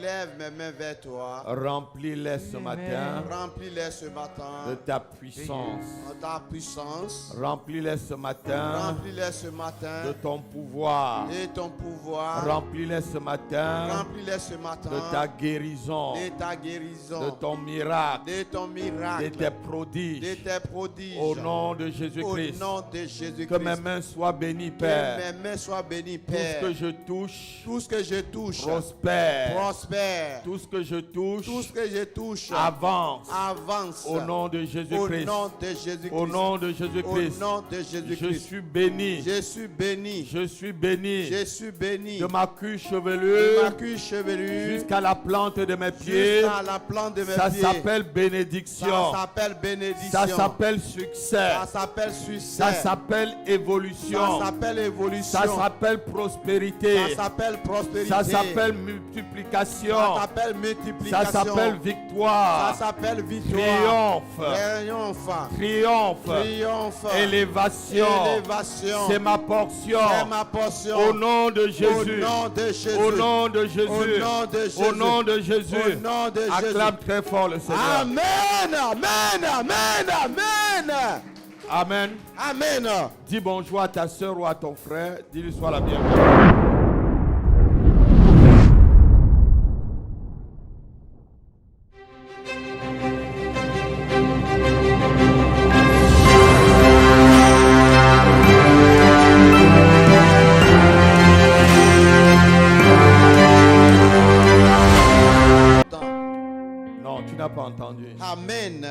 J'élève mes mains vers toi. Remplis-les ce matin Remplis-les ce matin de ta puissance. de ta puissance. Remplis-les ce matin Remplis-les ce matin de ton pouvoir. de ton pouvoir. Remplis-les ce matin Remplis-les ce matin de ta guérison, de ta guérison, de ton miracle, de ton miracle, de tes prodiges. de tes prodiges. Au nom de Au Jésus-Christ. nom de Jésus-Christ. Que mes mains soient bénies, Que Père. mes mains soient bénies, Tout Père. ce que je touche Tout ce que je touche prospère. prospère. Tout ce que je touche Tout ce que je touche avance. avance. Au nom de Au Jésus-Christ. nom de Jésus-Christ. Au nom de Au Jésus-Christ. nom de Je Jésus-Christ. suis béni. Je suis béni. Je suis béni. Je suis béni. De ma queue De chevelue ma queue chevelue jusqu'à la plante de mes pieds. jusqu'à la plante de mes Ça pieds. s'appelle bénédiction. Ça s'appelle bénédiction. Ça s'appelle succès. Ça s'appelle succès. Ça s'appelle évolution. Ça s'appelle évolution. Ça s'appelle prospérité. Ça s'appelle prospérité. Ça s'appelle multiplication. Ça s'appelle multiplication. Ça s'appelle Ça victoire. s'appelle victoire. Triomphe. Triomphe. Triomphe. Triomphe. Élévation. Élévation. C'est ma portion. C'est ma portion. Au nom de Jésus. Au nom de Jésus. Au nom de Jésus. Au nom de Jésus. Au nom de Jésus. Au nom de Jésus. Acclame très fort le Seigneur. Amen. Amen. Amen. Amen. Amen. Amen. Dis bonjour à ta soeur ou à ton frère. Dis-lui sois la bienvenue. Non, tu n'as pas entendu. Amen.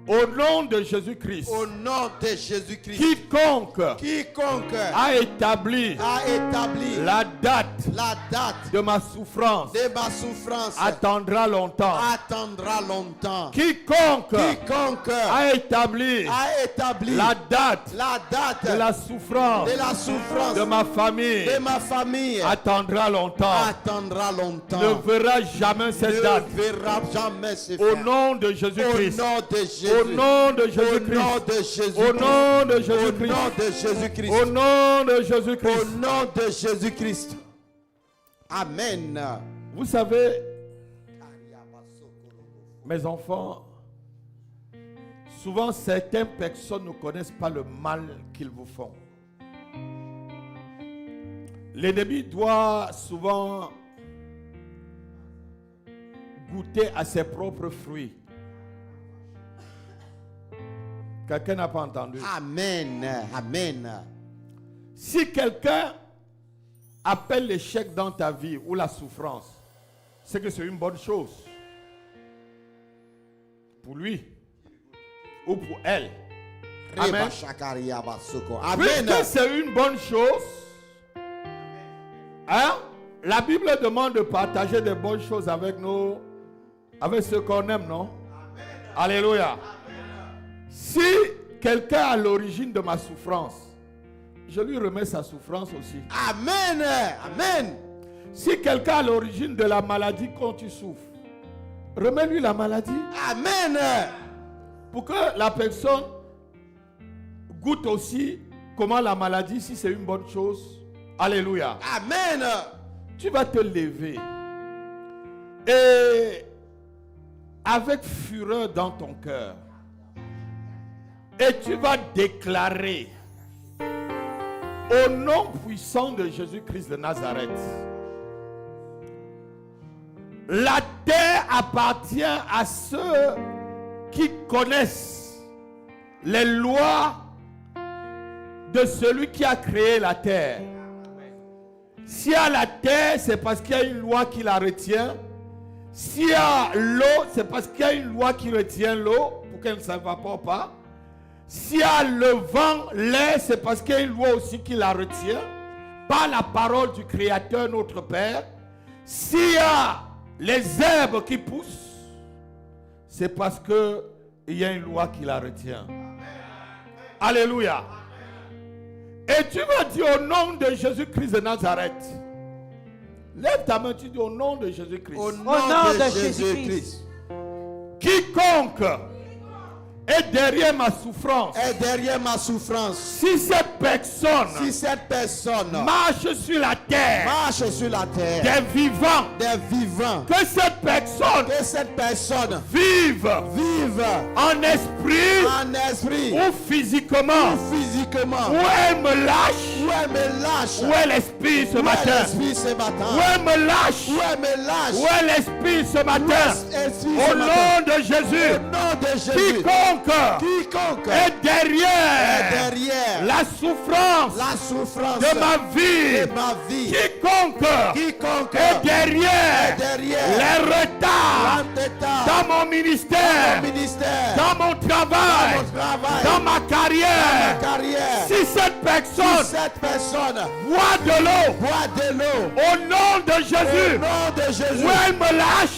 Au nom de Jésus-Christ, Au nom de Jésus-Christ. quiconque Quiconque a établi a établi la date la date de ma souffrance de ma souffrance attendra longtemps. attendra longtemps. Quiconque Quiconque a établi a établi la date la date de la souffrance de la souffrance de ma famille de ma famille attendra longtemps. attendra longtemps. Ne verra jamais cette date. Ne verra jamais se Au faire. nom de Au Jésus-Christ. nom de Jésus. Au nom de Au nom Jésus-Christ. de Jésus. Au nom de Au Jésus-Christ. nom de Jésus-Christ. Au nom de Au Jésus-Christ. nom de Jésus-Christ. Amen. Vous savez, mes enfants, souvent certaines personnes ne connaissent pas le mal qu'ils vous font. L'ennemi doit souvent goûter à ses propres fruits. Quelqu'un n'a pas entendu. Amen. Amen. Si quelqu'un appelle l'échec dans ta vie ou la souffrance, c'est que c'est une bonne chose. Pour lui ou pour elle. Amen. Amen. Puisque c'est une bonne chose, hein, la Bible demande de partager des bonnes choses avec ceux qu'on aime, non? Alléluia. Si quelqu'un est à l'origine de ma souffrance, je lui remets sa souffrance aussi. Amen. Amen. Si quelqu'un est à l'origine de la maladie dont tu souffres, remets-lui la maladie. Amen. Pour que la personne goûte aussi comment la maladie, si c'est une bonne chose. Alléluia. Amen. Tu vas te lever et avec fureur dans ton cœur, et tu vas déclarer au nom puissant de Jésus-Christ de Nazareth, la terre appartient à ceux qui connaissent les lois de celui qui a créé la terre. S'il y a la terre, c'est parce qu'il y a une loi qui la retient. S'il y a l'eau, c'est parce qu'il y a une loi qui retient l'eau pour qu'elle ne s'évapore pas. S'il y a le vent, l'air, c'est parce qu'il y a une loi aussi qui la retient. Par la parole du Créateur, notre Père. S'il y a les herbes qui poussent, c'est parce qu'il y a une loi qui la retient. Alléluia. Et tu vas dire au nom de Jésus-Christ de Nazareth. Lève ta main, tu dis au nom de Jésus-Christ. Au nom de Jésus-Christ. Quiconque est derrière ma souffrance. Et derrière ma souffrance. Si cette personne Si cette personne marche sur la terre marche sur la terre des vivants. des vivants. Que cette personne vive en esprit ou physiquement. Où elle me lâche. Où est l'esprit ce matin? Où elle me lâche. Où est l'esprit ce matin? Au nom de Jésus. Quiconque est derrière la souffrance de ma vie. Quiconque est derrière les retards dans mon ministère, dans mon travail, dans ma carrière. Si cette personne boit de l'eau au nom de Jésus, où elle me lâche,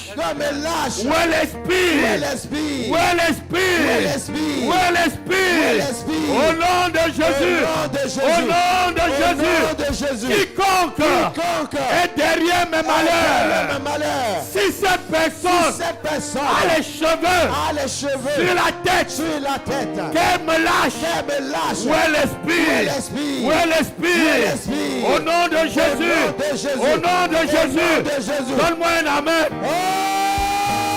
où est l'esprit, où est l'esprit, au nom de Jésus, au nom de Jésus, quiconque est derrière mes malheurs, si cette personne a les cheveux sur la tête, qu'elle me lâche, où est l'esprit, où est l'esprit, au nom de Jésus, au nom de Jésus, donne-moi un amen.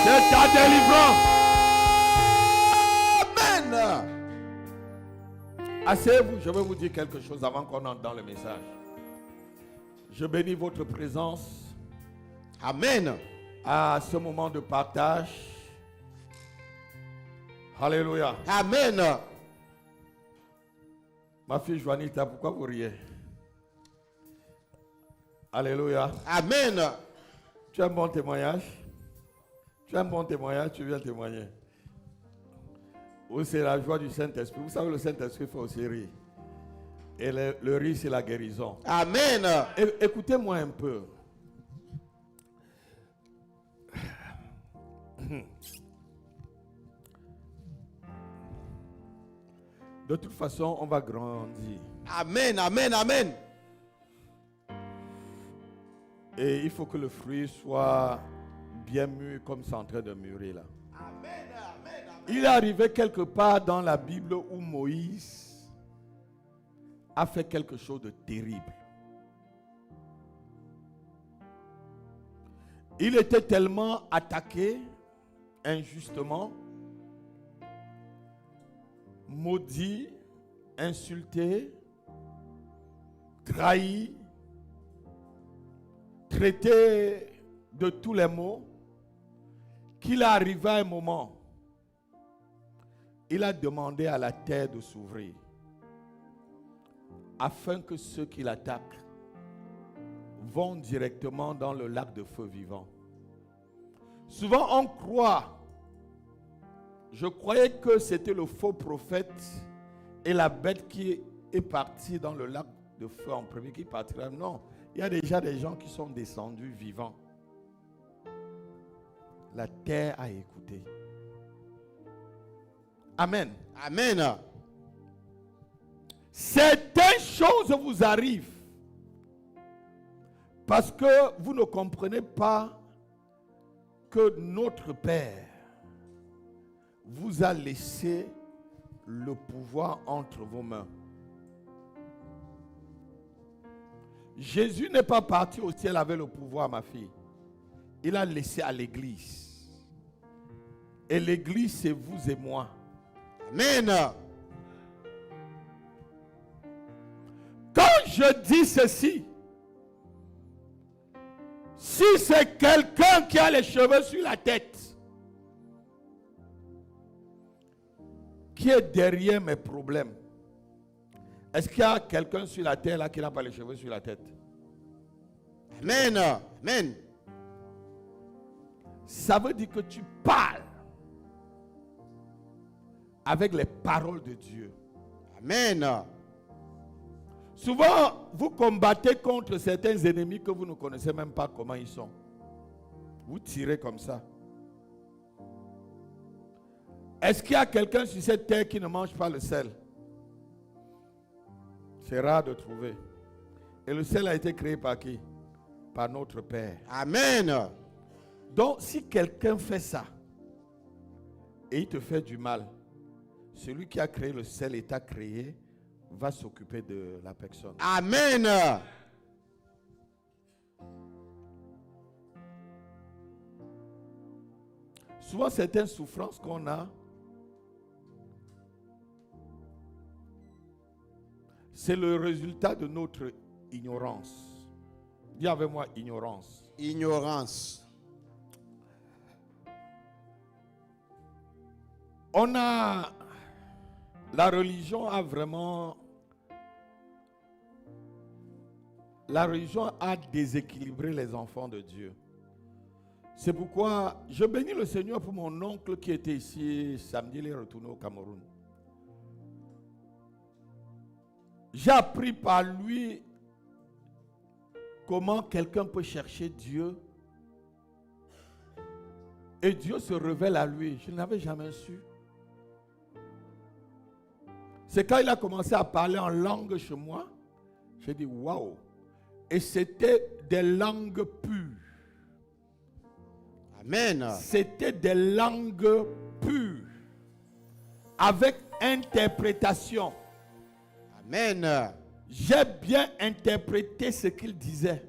C'est ta délivrance. Amen. Asseyez-vous, je vais vous dire quelque chose avant qu'on entre dans le message. Je bénis votre présence. Amen. À ce moment de partage. Alléluia. Amen. Ma fille Joanita, pourquoi vous riez? Alléluia. Amen. Tu as un bon témoignage? Tu as un bon témoignage, tu viens témoigner. Ou c'est la joie du Saint-Esprit. Vous savez, le Saint-Esprit fait aussi rire. Et le rire, c'est la guérison. Amen. Écoutez-moi un peu. De toute façon, on va grandir. Amen, amen, amen. Et il faut que le fruit soit bien mûr comme c'est en train de mûrir là. Amen, amen, amen. Il est arrivé quelque part dans la Bible où Moïse a fait quelque chose de terrible. Il était tellement attaqué injustement, maudit, insulté, trahi, traité de tous les maux, qu'il est arrivé à un moment, il a demandé à la terre de s'ouvrir afin que ceux qui l'attaquent vont directement dans le lac de feu vivant. Souvent on croit, je croyais que c'était le faux prophète et la bête qui est partie dans le lac de feu en premier qui partira. Non, il y a déjà des gens qui sont descendus vivants. La terre a écouté. Amen. Amen. Certaines choses vous arrivent parce que vous ne comprenez pas que notre Père vous a laissé le pouvoir entre vos mains. Jésus n'est pas parti au ciel avec le pouvoir, ma fille. Il a laissé à l'église. Et l'église, c'est vous et moi. Amen. Quand je dis ceci, si c'est quelqu'un qui a les cheveux sur la tête, qui est derrière mes problèmes, est-ce qu'il y a quelqu'un sur la terre là qui n'a pas les cheveux sur la tête? Amen. Amen. Ça veut dire que tu parles avec les paroles de Dieu. Amen. Souvent, vous combattez contre certains ennemis que vous ne connaissez même pas comment ils sont. Vous tirez comme ça. Est-ce qu'il y a quelqu'un sur cette terre qui ne mange pas le sel? C'est rare de trouver. Et le sel a été créé par qui? Par notre Père. Amen. Donc, si quelqu'un fait ça et il te fait du mal, celui qui a créé le sel et t'a créé va s'occuper de la personne. Amen. Souvent, certaines souffrances qu'on a, c'est le résultat de notre ignorance. Dis avec moi, ignorance. Ignorance. La religion a vraiment... La religion a déséquilibré les enfants de Dieu. C'est pourquoi je bénis le Seigneur pour mon oncle qui était ici samedi, il est retourné au Cameroun. J'ai appris par lui comment quelqu'un peut chercher Dieu et Dieu se révèle à lui. Je n'avais jamais su. C'est quand il a commencé à parler en langue chez moi, j'ai dit waouh. Et c'était des langues pures. Amen. C'était des langues pures. Avec interprétation. Amen. J'ai bien interprété ce qu'il disait.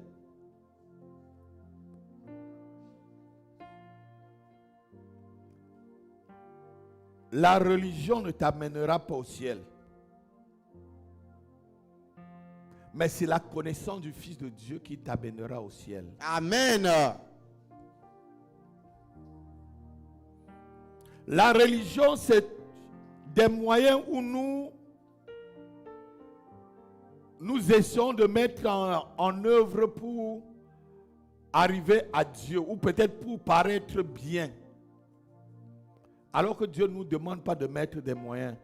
La religion ne t'amènera pas au ciel. Mais c'est la connaissance du Fils de Dieu qui t'amènera au ciel. Amen. La religion, c'est des moyens où nous essayons de mettre en œuvre pour arriver à Dieu ou peut-être pour paraître bien. Alors que Dieu ne nous demande pas de mettre des moyens.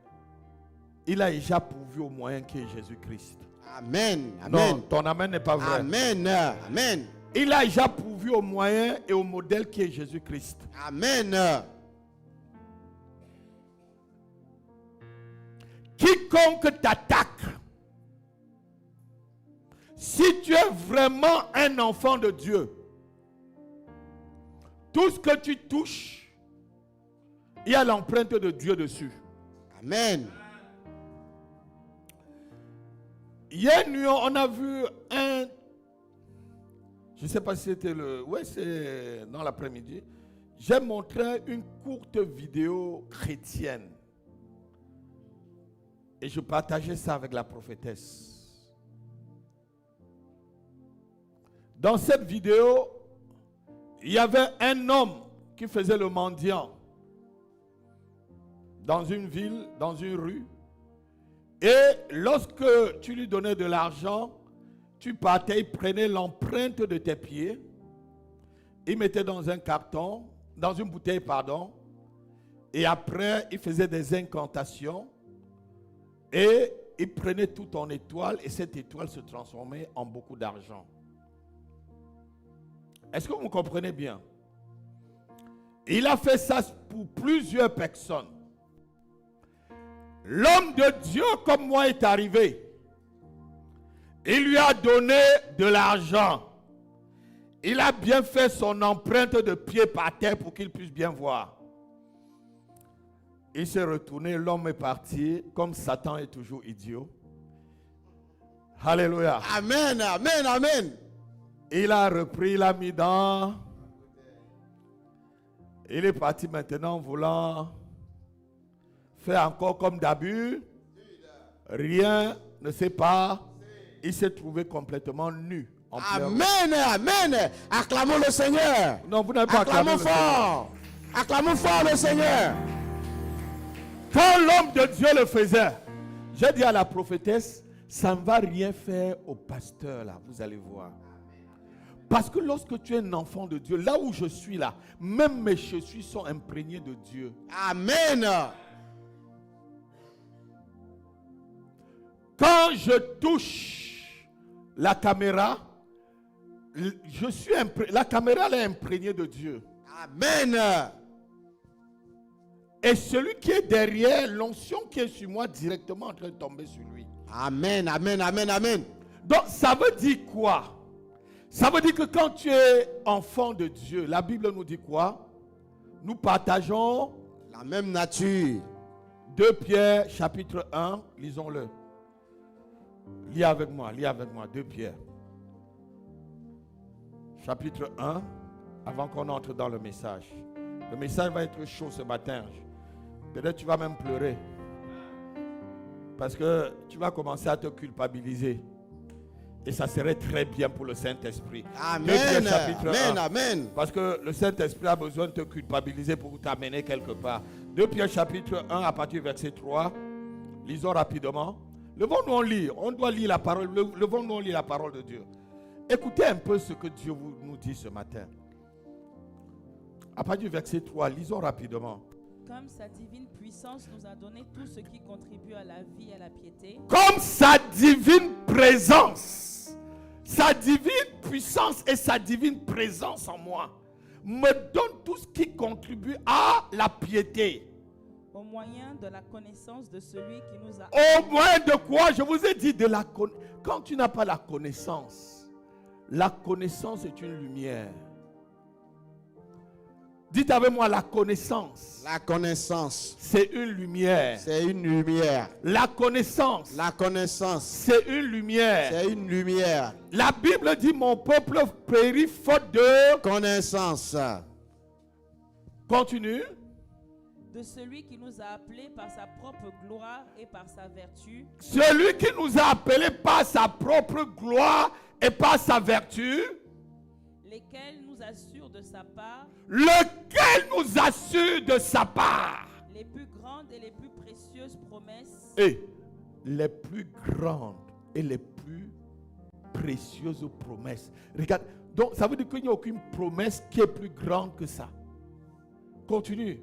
Il a déjà pourvu au moyen qui est Jésus-Christ. Amen. Amen. Non, ton amen n'est pas vrai. Amen. Amen. Il a déjà pourvu au moyen et au modèle qui est Jésus-Christ. Amen. Quiconque t'attaque, si tu es vraiment un enfant de Dieu, tout ce que tu touches, il y a l'empreinte de Dieu dessus. Amen. Hier nuit, on a vu je ne sais pas si c'était c'est dans l'après-midi. J'ai montré une courte vidéo chrétienne. Et je partageais ça avec la prophétesse. Dans cette vidéo, il y avait un homme qui faisait le mendiant dans une ville, dans une rue. Et lorsque tu lui donnais de l'argent, tu partais, il prenait l'empreinte de tes pieds, il mettait dans un carton, dans une bouteille, pardon, et après, il faisait des incantations, et il prenait tout ton étoile, et cette étoile se transformait en beaucoup d'argent. Est-ce que vous comprenez bien? Il a fait ça pour plusieurs personnes. L'homme de Dieu comme moi est arrivé. Il lui a donné de l'argent. Il a bien fait son empreinte de pied par terre pour qu'il puisse bien voir. Il s'est retourné, l'homme est parti, comme Satan est toujours idiot. Alléluia. Amen. Amen. Amen. Il a repris, il a mis dans. Il est parti maintenant voulant faire encore comme d'habitude. Rien ne s'est pas. Il s'est trouvé complètement nu. Amen. Amen. Acclamons le Seigneur. Non, vous n'avez pas acclamé. Acclamons fort. Acclamons fort le Seigneur. Quand l'homme de Dieu le faisait, j'ai dit à la prophétesse, ça ne va rien faire au pasteur là, vous allez voir. Parce que lorsque tu es un enfant de Dieu, là où je suis là, même mes chaussures sont imprégnées de Dieu. Amen. Quand je touche la caméra, la caméra elle est imprégnée de Dieu. Amen. Et celui qui est derrière, l'onction qui est sur moi, directement en train de tomber sur lui. Amen. Amen. Amen. Amen. Donc ça veut dire quoi? Ça veut dire que quand tu es enfant de Dieu, la Bible nous dit quoi? Nous partageons la même nature. 2 Pierre chapitre 1, lisons-le. Lis avec moi, 2 Pierre. Chapitre 1, avant qu'on entre dans le message. Le message va être chaud ce matin. Peut-être tu vas même pleurer. Parce que tu vas commencer à te culpabiliser. Et ça serait très bien pour le Saint-Esprit. Amen. Amen. Amen. Parce que le Saint-Esprit a besoin de te culpabiliser pour t'amener quelque part. 2 Pierre chapitre 1 à partir du verset 3. Lisons rapidement. Levons-nous, on lit. On doit lire la parole. Levons-nous, on lit la parole de Dieu. Écoutez un peu ce que Dieu nous dit ce matin. À partir du verset 3, lisons rapidement. Comme sa divine puissance nous a donné tout ce qui contribue à la vie et à la piété. Comme sa divine présence, sa divine puissance et sa divine présence en moi me donne tout ce qui contribue à la piété. Au moyen de la connaissance de celui qui nous a... Au moyen de quoi? Je vous ai dit de la connaissance. Quand tu n'as pas la connaissance est une lumière. Dites avec moi, la connaissance. La connaissance. C'est une lumière. C'est une lumière. La connaissance. La connaissance. C'est une lumière. C'est une lumière. La Bible dit, mon peuple périt faute de connaissance. Continue. De celui qui nous a appelés par sa propre gloire et par sa vertu. Celui qui nous a appelés par sa propre gloire et par sa vertu. Lesquels nous assurent de sa part. Lequel nous assure de sa part. Les plus grandes et les plus précieuses promesses. Et les plus grandes et les plus précieuses promesses. Regarde, donc ça veut dire qu'il n'y a aucune promesse qui est plus grande que ça. Continue.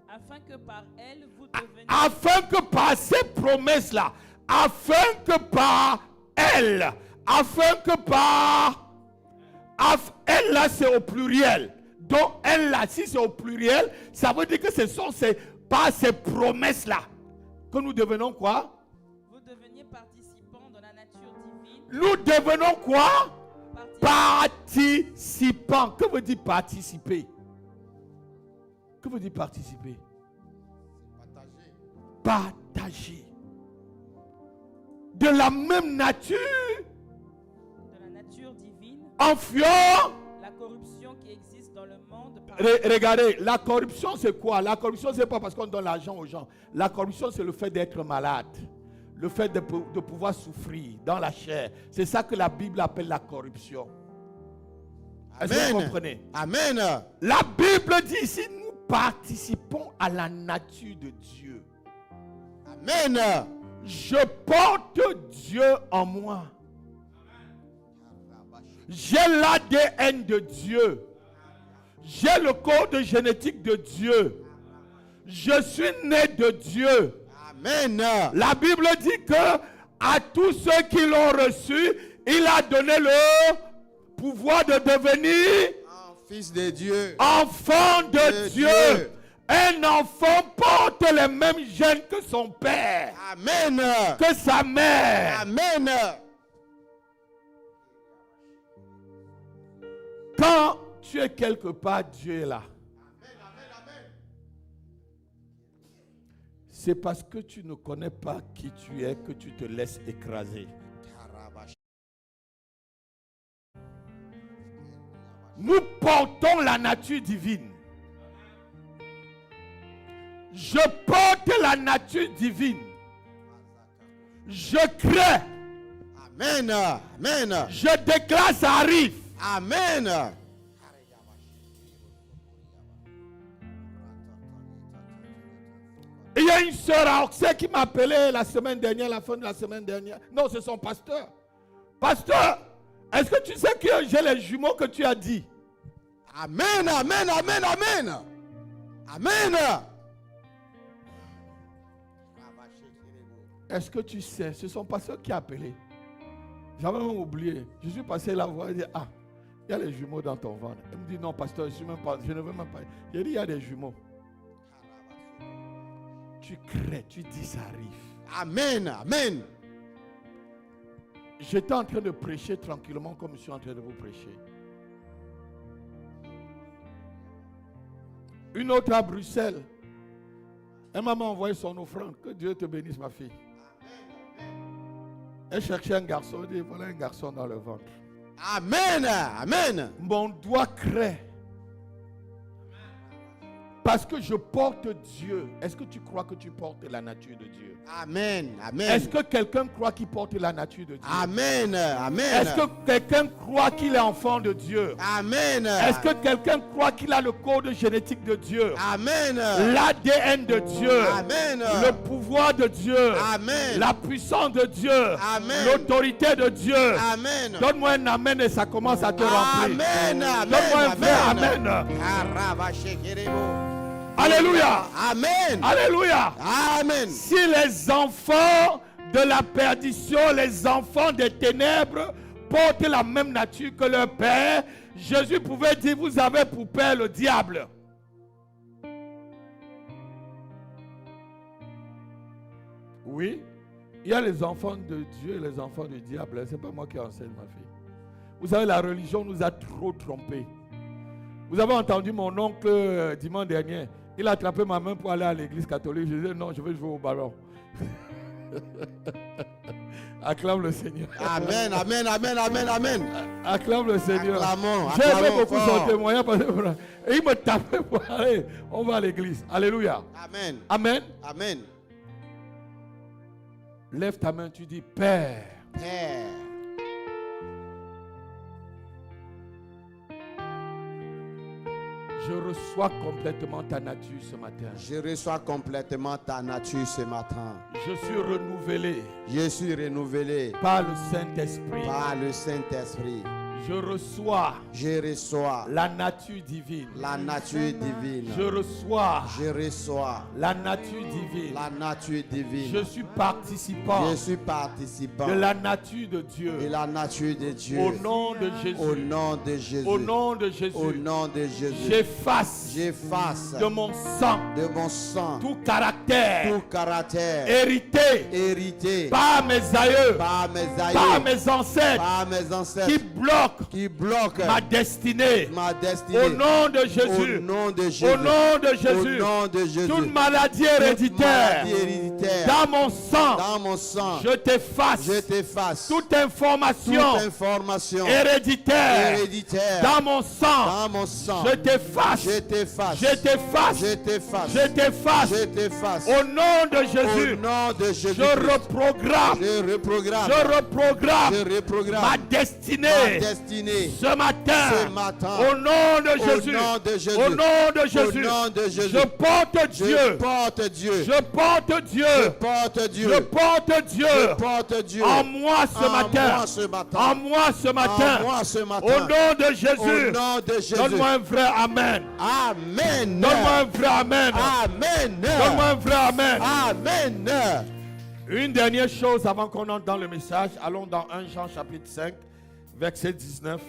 Afin que par elle vous deveniez... Afin que par ces promesses-là, afin que par elle, afin que par... Elle là c'est au pluriel. Donc elle là, si c'est au pluriel, ça veut dire que ce sont par ces promesses-là que nous devenons quoi? Vous deveniez participants de la nature divine. Nous devenons quoi? Participants. Que veut dire participer? Que veut dire participer? Partager. De la même nature. De la nature divine. En fuyant la corruption qui existe dans le monde. Regardez, la corruption c'est quoi? La corruption c'est pas parce qu'on donne l'argent aux gens. La corruption c'est le fait d'être malade. Le fait de pouvoir souffrir dans la chair. C'est ça que la Bible appelle la corruption. Est-ce que vous comprenez? Amen. La Bible dit ici, nous participons à la nature de Dieu. Amen. Je porte Dieu en moi. J'ai l'ADN de Dieu. J'ai le code génétique de Dieu. Je suis né de Dieu. Amen. La Bible dit que à tous ceux qui l'ont reçu, il a donné le pouvoir de devenir fils de Dieu. Enfant de Dieu. Un enfant porte les mêmes gènes que son père. Amen. Que sa mère. Amen. Quand tu es quelque part, Dieu est là. C'est parce que tu ne connais pas qui tu es que tu te laisses écraser. Nous portons la nature divine. Je porte la nature divine. Je crée. Amen. Amen. Je déclare, ça arrive. Amen. Il y a une sœur à Auxerre qui m'a appelé la semaine dernière, la fin de la semaine dernière. Non, c'est son pasteur. Pasteur, est-ce que tu sais que j'ai les jumeaux que tu as dit? Amen, amen, amen, amen. Amen. Est-ce que tu sais, c'est son pasteur qui a appelé. J'avais même oublié. Je suis passé là voir et dit, ah, il y a les jumeaux dans ton ventre. Il me dit, non, pasteur, je ne veux même pas. J'ai dit, il y a des jumeaux. Tu crées, tu dis, ça arrive. Amen, amen. J'étais en train de prêcher tranquillement comme je suis en train de vous prêcher. Une autre à Bruxelles. Elle m'a envoyé son offrande. Que Dieu te bénisse, ma fille. Elle cherchait un garçon. Elle dit, voilà un garçon dans le ventre. Amen, amen. Mon doigt crée. Parce que je porte Dieu. Est-ce que tu crois que tu portes la nature de Dieu? Amen. Amen. Est-ce que quelqu'un croit qu'il porte la nature de Dieu? Amen. Amen. Est-ce que quelqu'un croit qu'il est enfant de Dieu? Amen. Est-ce que quelqu'un croit qu'il a le code génétique de Dieu? Amen. L'ADN de Dieu? Amen. Le pouvoir de Dieu? Amen. La puissance de Dieu? Amen. L'autorité de Dieu? Amen. Donne-moi un amen et ça commence à te remplir. Amen. Amen. Donne-moi un vrai amen. Alléluia. Amen. Alléluia. Amen. Si les enfants de la perdition, les enfants des ténèbres portent la même nature que leur père, Jésus pouvait dire, vous avez pour père le diable. Oui, il y a les enfants de Dieu et les enfants du diable. Ce n'est pas moi qui enseigne, ma fille. Vous savez, la religion nous a trop trompés. Vous avez entendu mon oncle dimanche dernier. Il a attrapé ma main pour aller à l'église catholique. Je disais non, je vais jouer au ballon. Acclame le Seigneur. Amen, amen, amen, amen, amen. Acclame le Seigneur. Acclamons, J'ai aimé acclamons beaucoup fort. son témoignage parce que et il me tapait pour aller. On va à l'église. Alléluia. Amen. Amen. Amen. Lève ta main, tu dis Père. Père. Je reçois complètement ta nature ce matin. Je reçois complètement ta nature ce matin. Je suis renouvelé Je suis renouvelé par le Saint-Esprit. par le Saint-Esprit. Je reçois Je reçois la nature divine. la nature divine. Je reçois Je reçois la nature divine. la nature divine. Je suis participant Je suis participant de la nature de de Dieu. la nature de Dieu. Au nom de Au Jésus. nom de Jésus. Au nom de Au Jésus. nom de Jésus. J'efface J'efface de mon sang de mon sang tout caractère tout caractère hérité hérité par mes aïeux, par mes par aïeux, mes ancêtres par mes qui ancêtres bloquent bloquent ma destinée. ma destinée. Au nom de Au Jésus. nom de Jésus. Au nom de Au Jésus. nom de Jésus. Toute maladie Toute héréditaire maladie héréditaire dans mon sang, dans mon sang, je t'efface. je t'efface. Toute information Toute information héréditaire héréditaire dans mon sang, dans mon sang, je t'efface. je t'efface. Je t'efface. Je t'efface. Je t'efface. Je t'efface. Au nom de Au Jésus, nom de Jésus. je reprogramme. Je reprogramme. Je reprogramme Je reprogramme ma ma destinée destinée ce matin. ce matin. Au nom de Au Jésus. nom de Jésus. Au nom de Au Jésus. nom de Jésus. Je porte Je Dieu. porte Dieu. Je porte Dieu. Je porte Dieu. Je porte Dieu. Je porte Dieu. En moi ce En matin. moi ce matin. En moi ce matin. En moi ce matin. Au nom de Au Jésus. nom de Jésus. Donne-moi un vrai Amen. Amen. Donne-moi un vrai Amen. Amen. Donne-moi un vrai Amen. Amen. Une dernière chose avant qu'on entre dans le message. Allons dans 1 Jean chapitre 5, verset 19.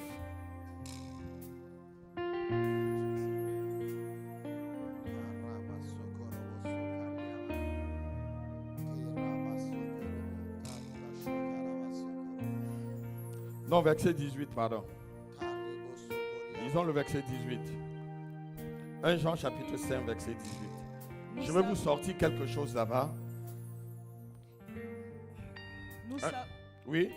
Non, verset 18, pardon. Disons le verset 18. 1 Jean chapitre 5, verset 18. Je vais vous sortir quelque chose là-bas. Oui.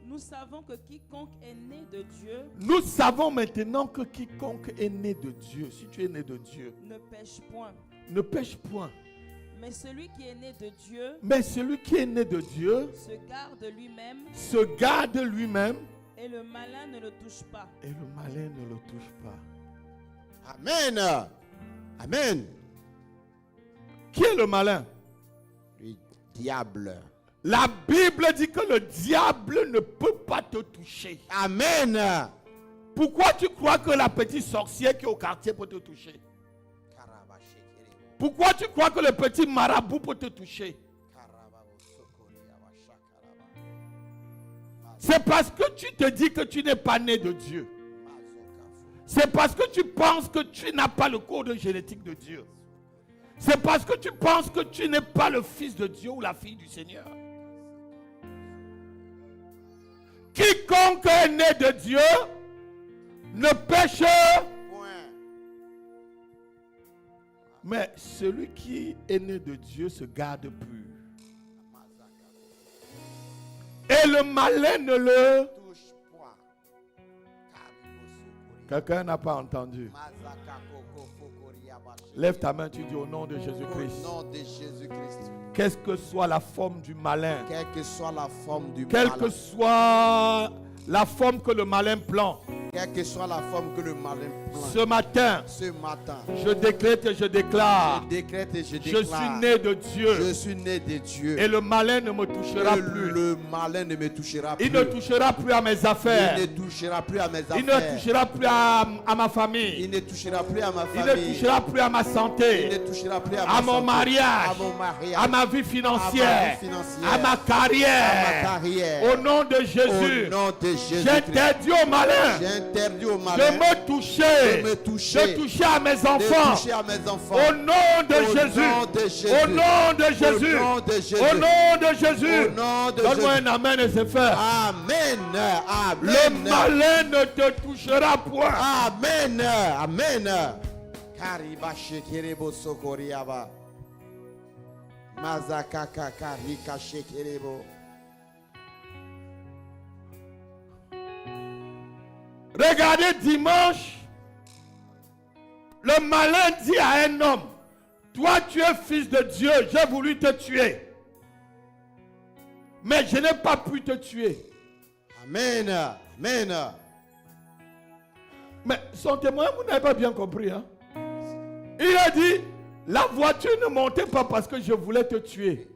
Nous savons que quiconque est né de Dieu Nous savons maintenant que quiconque est né de Dieu, si tu es né de Dieu, ne pêche point. ne pêche point. Mais celui qui est né de Dieu Mais celui qui est né de Dieu se garde lui-même se garde lui-même et le malin ne le touche pas. et le malin ne le touche pas. Amen. Amen. Qui est le malin? Le diable. La Bible dit que le diable ne peut pas te toucher. Amen. Pourquoi tu crois que la petite sorcière qui est au quartier peut te toucher? Pourquoi tu crois que le petit marabout peut te toucher? C'est parce que tu te dis que tu n'es pas né de Dieu. C'est parce que tu penses que tu n'as pas le code génétique de Dieu. C'est parce que tu penses que tu n'es pas le fils de Dieu ou la fille du Seigneur. Quiconque est né de Dieu ne pêche. Mais celui qui est né de Dieu se garde pur. Et le malin ne le... Quelqu'un n'a pas entendu. Lève ta main, tu dis au nom de Jésus-Christ. Au nom de Jésus-Christ. Quelle que soit la forme du malin, Quelle que soit la forme du quelle malin, que soit la forme que le malin plante, quelle que soit la forme que le malin plante, ce matin, ce matin, je décrète et je déclare, je décrète et je je déclare, suis né de Dieu je suis né de Dieu. et le malin ne me touchera Et plus. le malin ne me touchera plus. Il ne touchera plus à mes affaires. Il ne touchera plus à mes affaires. Il ne touchera plus à ma famille. Il ne touchera plus à ma Il famille. ne touchera plus à ma Il ne santé, touchera plus à à mon santé, mariage, à mon mariage, à ma vie financière, à ma vie financière, à ma à ma carrière. carrière. Au nom de Jésus, Au nom de Jésus-Christ. j'interdis au malin J'interdis au de malin me toucher, de me toucher, de toucher à mes de enfants. toucher à mes enfants. Au nom de Au Jésus, nom de Jésus. au nom de Jésus, Au nom de Jésus. au nom de Jésus. Au nom de Donne-moi Jésus. un amen et c'est fait. Amen. Le Amen. malin ne te touchera point. Amen. Amen. Kariba shekerebo sokoriaba. Mazakaka karika shekerebo. Regardez dimanche, le malin dit à un homme, toi tu es fils de Dieu, j'ai voulu te tuer. Mais je n'ai pas pu te tuer. Amen. Amen. Mais son témoin, vous n'avez pas bien compris. Hein? Il a dit, la voiture ne montait pas parce que je voulais te tuer.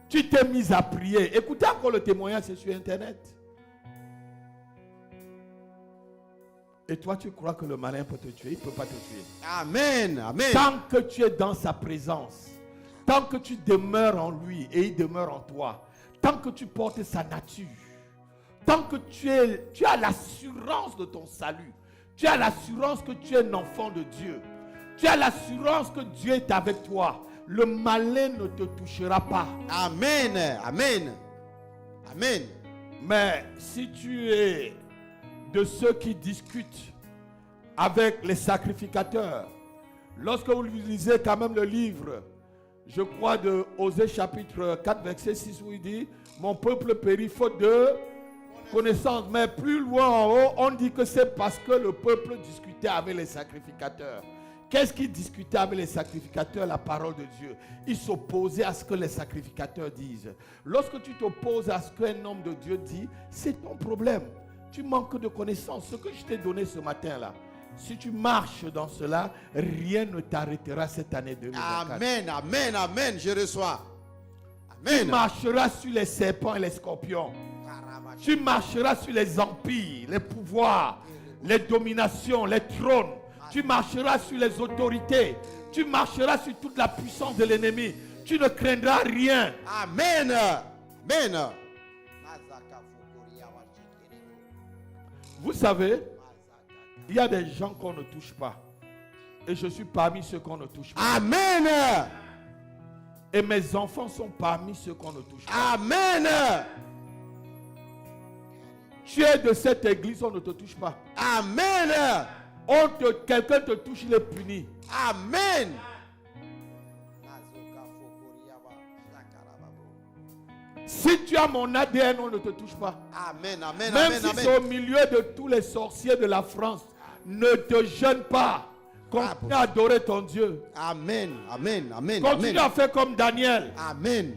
Tu t'es mis à prier. Écoutez encore le témoignage, c'est sur Internet. Et toi, tu crois que le malin peut te tuer? Il ne peut pas te tuer. Amen. Amen. Tant que tu es dans sa présence, tant que tu demeures en lui et il demeure en toi, tant que tu portes sa nature, tant que tu as l'assurance de ton salut, tu as l'assurance que tu es un enfant de Dieu, tu as l'assurance que Dieu est avec toi, le malin ne te touchera pas. Amen. Amen. Amen. Mais si tu es de ceux qui discutent avec les sacrificateurs, lorsque vous lisez quand même le livre, je crois de Osée chapitre 4 verset 6 où il dit, mon peuple périt faute de connaissance. Mais plus loin en haut, on dit que c'est parce que le peuple discutait avec les sacrificateurs. Qu'est-ce qu'ils discutaient avec les sacrificateurs? La parole de Dieu. Ils s'opposaient à ce que les sacrificateurs disent. Lorsque tu t'opposes à ce qu'un homme de Dieu dit, c'est ton problème. Tu manques de connaissance. Ce que je t'ai donné ce matin-là, si tu marches dans cela, rien ne t'arrêtera cette année 2024. Amen. Amen. Amen. Je reçois. Tu Amen. marcheras sur les serpents et les scorpions. Tu marcheras sur les empires, les pouvoirs, les dominations, les trônes. Tu marcheras sur les autorités. Tu marcheras sur toute la puissance de l'ennemi. Tu ne craindras rien. Amen. Amen. Vous savez, il y a des gens qu'on ne touche pas. Et je suis parmi ceux qu'on ne touche pas. Amen. Et mes enfants sont parmi ceux qu'on ne touche pas. Amen. Tu es de cette église, on ne te touche pas. Amen. Quelqu'un te touche, il est puni. Amen. Si tu as mon ADN, on ne te touche pas. Amen. Amen. Même Amen. si Amen. c'est au milieu de tous les sorciers de la France, ne te gêne pas. Continue à adorer ton Dieu. Amen. Amen. Amen. Continue à faire comme Daniel. Amen.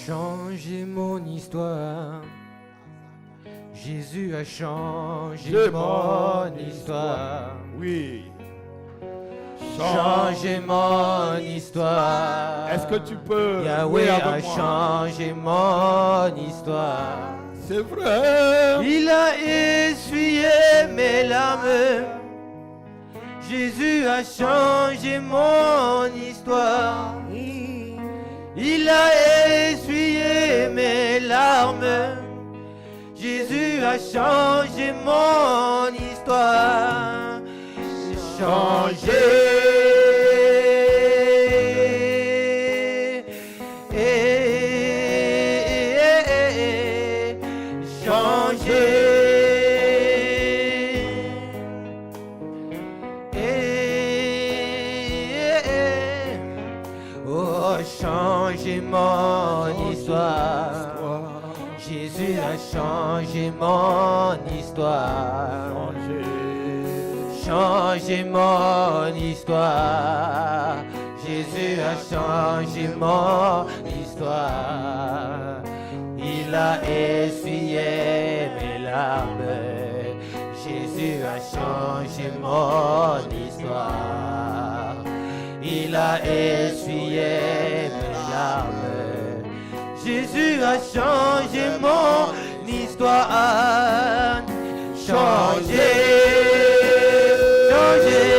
Changer mon histoire. Jésus a changé J'ai mon histoire. Oui. Changer mon histoire. Est-ce que tu peux Yahweh louer a avec moi? changé mon histoire. C'est vrai. Il a essuyé mes larmes. Jésus a changé mon histoire. Il a essuyé mes larmes. Jésus a changé mon histoire. changé mon histoire. Jésus a changé mon histoire. Changé mon histoire. Jésus a changé mon histoire. Il a essuyé mes larmes. Jésus a changé mon histoire. Il a essuyé mes larmes. Jésus a changé mon histoire. Changé, changé.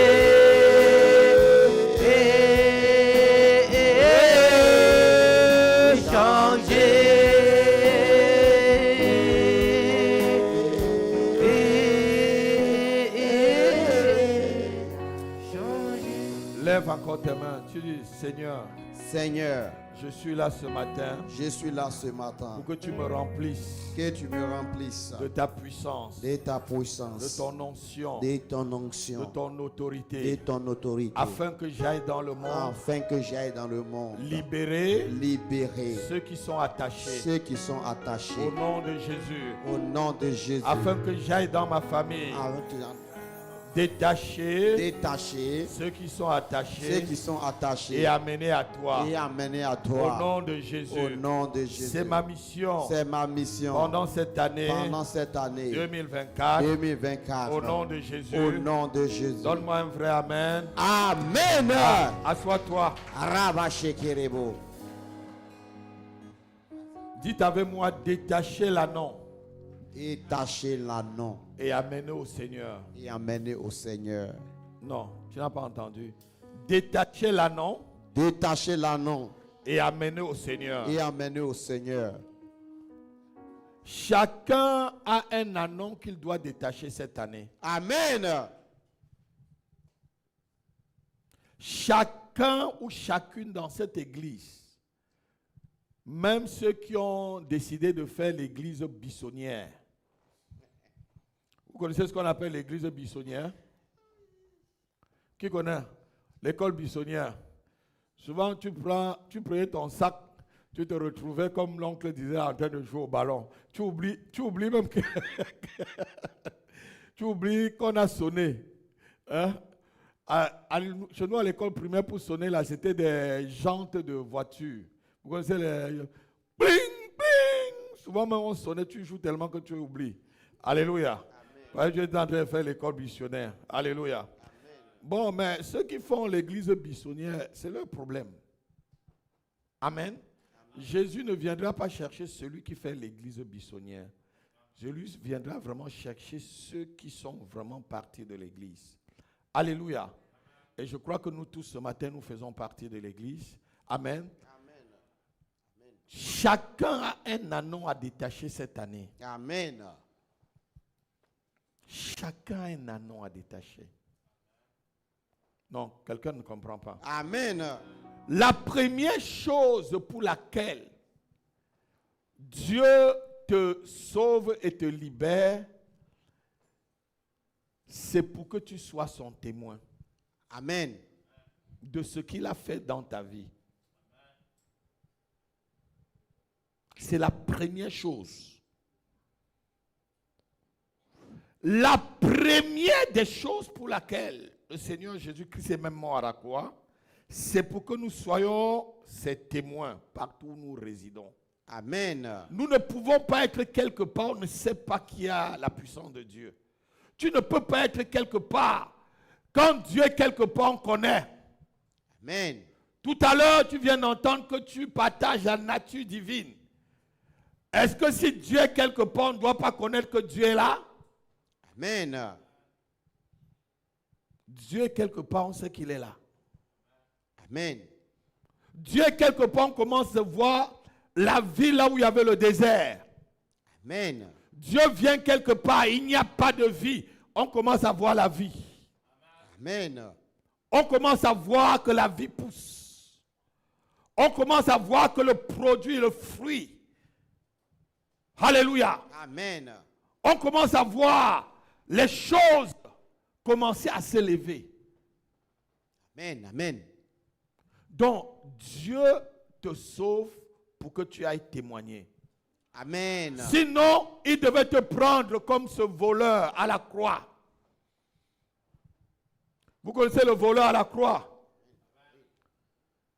Lève encore tes mains. Tu dis, Seigneur, Seigneur, je suis là ce matin je suis là ce matin. pour que tu me remplisses Que tu me remplisses de ta puissance, de ta de puissance, ton onction, de ton de onction, ton de autorité, ton autorité, afin que j'aille dans le monde afin que j'aille dans le monde libérer libérer ceux qui sont attachés ceux qui sont attachés au nom de Jésus, au nom de Jésus, afin que j'aille dans ma famille détacher détacher ceux qui sont ceux attachés qui sont attachés et amener à toi. et amener à Au toi. nom de Jésus. Au nom de Jésus. C'est ma mission C'est ma mission pendant cette année pendant cette année 2024. 2024. Au nom de Jésus. Au nom de Jésus. Donne-moi un vrai amen. Amen. Assois-toi. Rabashekerebo. Dites avec moi, détachez l'anneau Détacher l'anneau et amenez au Seigneur. et amener au Seigneur. Non, tu n'as pas entendu. Détachez l'anneau Détacher l'anneau et amenez au Seigneur. et amener au Seigneur. Chacun a un anneau qu'il doit détacher cette année. Amen. Chacun ou chacune dans cette église, même ceux qui ont décidé de faire l'église buissonnière. Vous connaissez ce qu'on appelle l'église buissonnière? Qui connaît l'école buissonnière? Souvent, tu prenais ton sac, tu te retrouvais comme l'oncle disait en train de jouer au ballon. Tu oublies même que tu oublies qu'on a sonné. Hein? Chez nous, à l'école primaire, pour sonner, là, c'était des jantes de voiture. Vous connaissez les... Bling, bling. Souvent, même on sonnait, tu joues tellement que tu oublies. Alléluia. Ouais, je suis en train de faire l'école buissonnière. Alléluia. Amen. Bon, mais ceux qui font l'église buissonnière, c'est leur problème. Amen. Jésus ne viendra pas chercher celui qui fait l'église buissonnière. Jésus viendra vraiment chercher ceux qui sont vraiment partis de l'église. Alléluia. Et je crois que nous tous ce matin, nous faisons partie de l'église. Amen. Chacun a un anneau à détacher cette année. Amen. Chacun a un anneau à détacher. Non, quelqu'un ne comprend pas. Amen. La première chose pour laquelle Dieu te sauve et te libère, c'est pour que tu sois son témoin. Amen. De ce qu'il a fait dans ta vie. C'est la première chose. La première des choses pour laquelle le Seigneur Jésus-Christ est même mort à la croix, c'est pour que nous soyons ses témoins partout où nous résidons. Amen. Nous ne pouvons pas être quelque part, on ne sait pas qui a la puissance de Dieu. Tu ne peux pas être quelque part. Quand Dieu est quelque part, on connaît. Amen. Tout à l'heure, tu viens d'entendre que tu partages la nature divine. Est-ce que si Dieu est quelque part, on ne doit pas connaître que Dieu est là? Amen. Dieu est quelque part, on sait qu'il est là. Amen. Dieu est quelque part, on commence à voir la ville là où il y avait le désert. Amen. Dieu vient quelque part, il n'y a pas de vie. On commence à voir la vie. Amen. On commence à voir que la vie pousse. On commence à voir que le produit, le fruit. Alléluia. Amen. On commence à voir les choses commencer à s'élever. Amen. Amen. Donc, Dieu te sauve pour que tu ailles témoigner. Amen. Sinon, il devait te prendre comme ce voleur à la croix. Vous connaissez le voleur à la croix?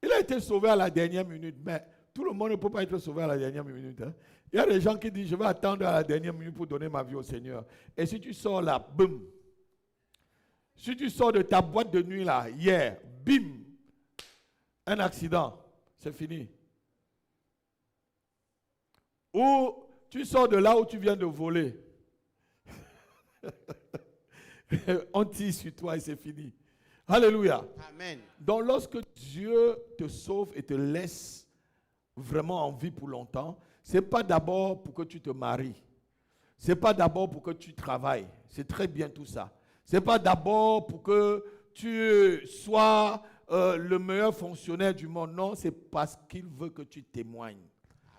Il a été sauvé à la dernière minute, mais tout le monde ne peut pas être sauvé à la dernière minute. Hein. Il y a des gens qui disent, je vais attendre à la dernière minute pour donner ma vie au Seigneur. Et si tu sors là, boum. Si tu sors de ta boîte de nuit là, hier, bim, un accident, c'est fini. Ou tu sors de là où tu viens de voler. On tire sur toi et c'est fini. Alléluia. Amen. Donc lorsque Dieu te sauve et te laisse vraiment en vie pour longtemps, ce n'est pas d'abord pour que tu te maries. Ce n'est pas d'abord pour que tu travailles. C'est très bien tout ça. Ce n'est pas d'abord pour que tu sois le meilleur fonctionnaire du monde. Non, c'est parce qu'il veut que tu témoignes.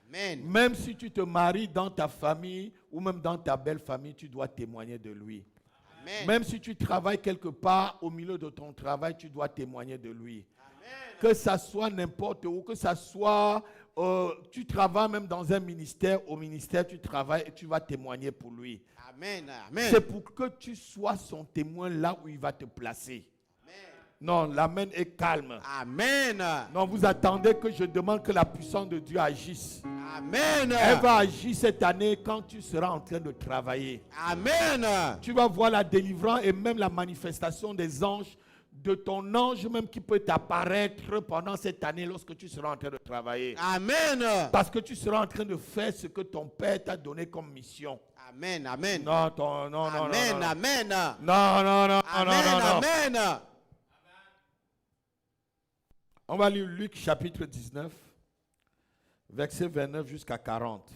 Amen. Même si tu te maries dans ta famille ou même dans ta belle famille, tu dois témoigner de lui. Amen. Même si tu travailles quelque part, au milieu de ton travail, tu dois témoigner de lui. Amen. Que ça soit n'importe où, que ça soit, tu travailles même dans un ministère, au ministère tu travailles et tu vas témoigner pour lui. Amen. Amen. C'est pour que tu sois son témoin là où il va te placer. Non, l'amen est calme. Amen. Non, vous attendez que je demande que la puissance de Dieu agisse. Amen. Elle va agir cette année quand tu seras en train de travailler. Amen. Tu vas voir la délivrance et même la manifestation des anges, de ton ange même qui peut t'apparaître pendant cette année lorsque tu seras en train de travailler. Amen. Parce que tu seras en train de faire ce que ton Père t'a donné comme mission. Amen. Amen. Non, non, Amen. non. Amen. Non, non, non, Amen. non, non. Amen. On va lire Luc chapitre 19, verset 29 jusqu'à 40.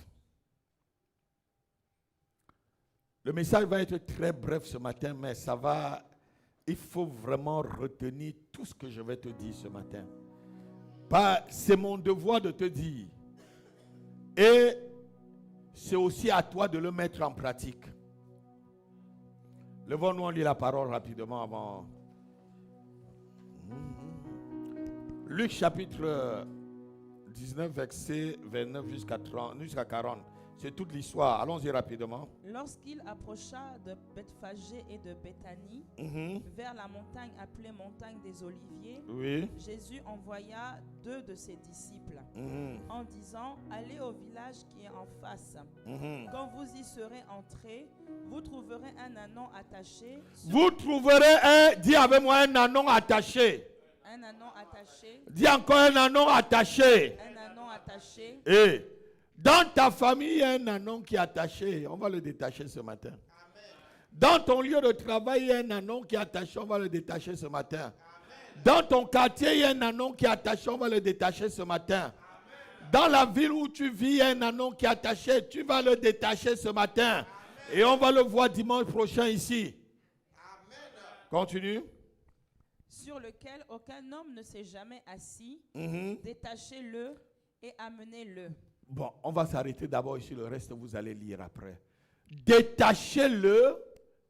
Le message va être très bref ce matin, mais il faut vraiment retenir tout ce que je vais te dire ce matin. C'est mon devoir de te dire. Et c'est aussi à toi de le mettre en pratique. Levons-nous, on lit la parole rapidement avant. Luc chapitre 19, verset 29 jusqu'à 40. C'est toute l'histoire. Allons-y rapidement. Lorsqu'il approcha de Bethphagée et de Béthanie, vers la montagne appelée montagne des Oliviers, Oui. Jésus envoya 2 de ses disciples en disant, allez au village qui est en face. Quand vous y serez entrés, vous trouverez un ânon attaché. Vous trouverez dis avec moi un ânon attaché. Un ânon attaché. Dis encore un ânon attaché. Un ânon attaché. Et dans ta famille, il y a un ânon qui est attaché. On va le détacher ce matin. Amen. Dans ton lieu de travail, il y a un ânon qui est attaché. On va le détacher ce matin. Amen. Dans ton quartier, il y a un ânon qui est attaché. On va le détacher ce matin. Amen. Dans la ville où tu vis, il y a un ânon qui est attaché. Tu vas le détacher ce matin. Amen. Et on va le voir dimanche prochain ici. Amen. Continue. Sur lequel aucun homme ne s'est jamais assis. Détachez-le et amenez-le. Bon, on va s'arrêter d'abord ici. Le reste, vous allez lire après. Détachez-le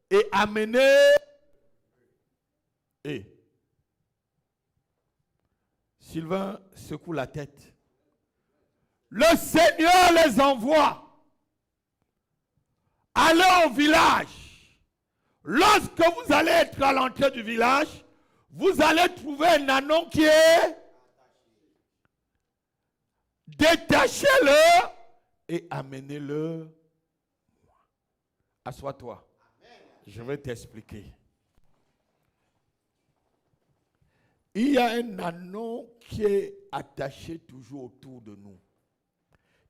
et amenez. Et Sylvain secoue la tête. Le Seigneur les envoie. Allez au village. Lorsque vous allez être à l'entrée du village, vous allez trouver un ânon qui est détachez-le et amenez-le. Assois-toi. Je vais t'expliquer. Il y a un ânon qui est attaché toujours autour de nous.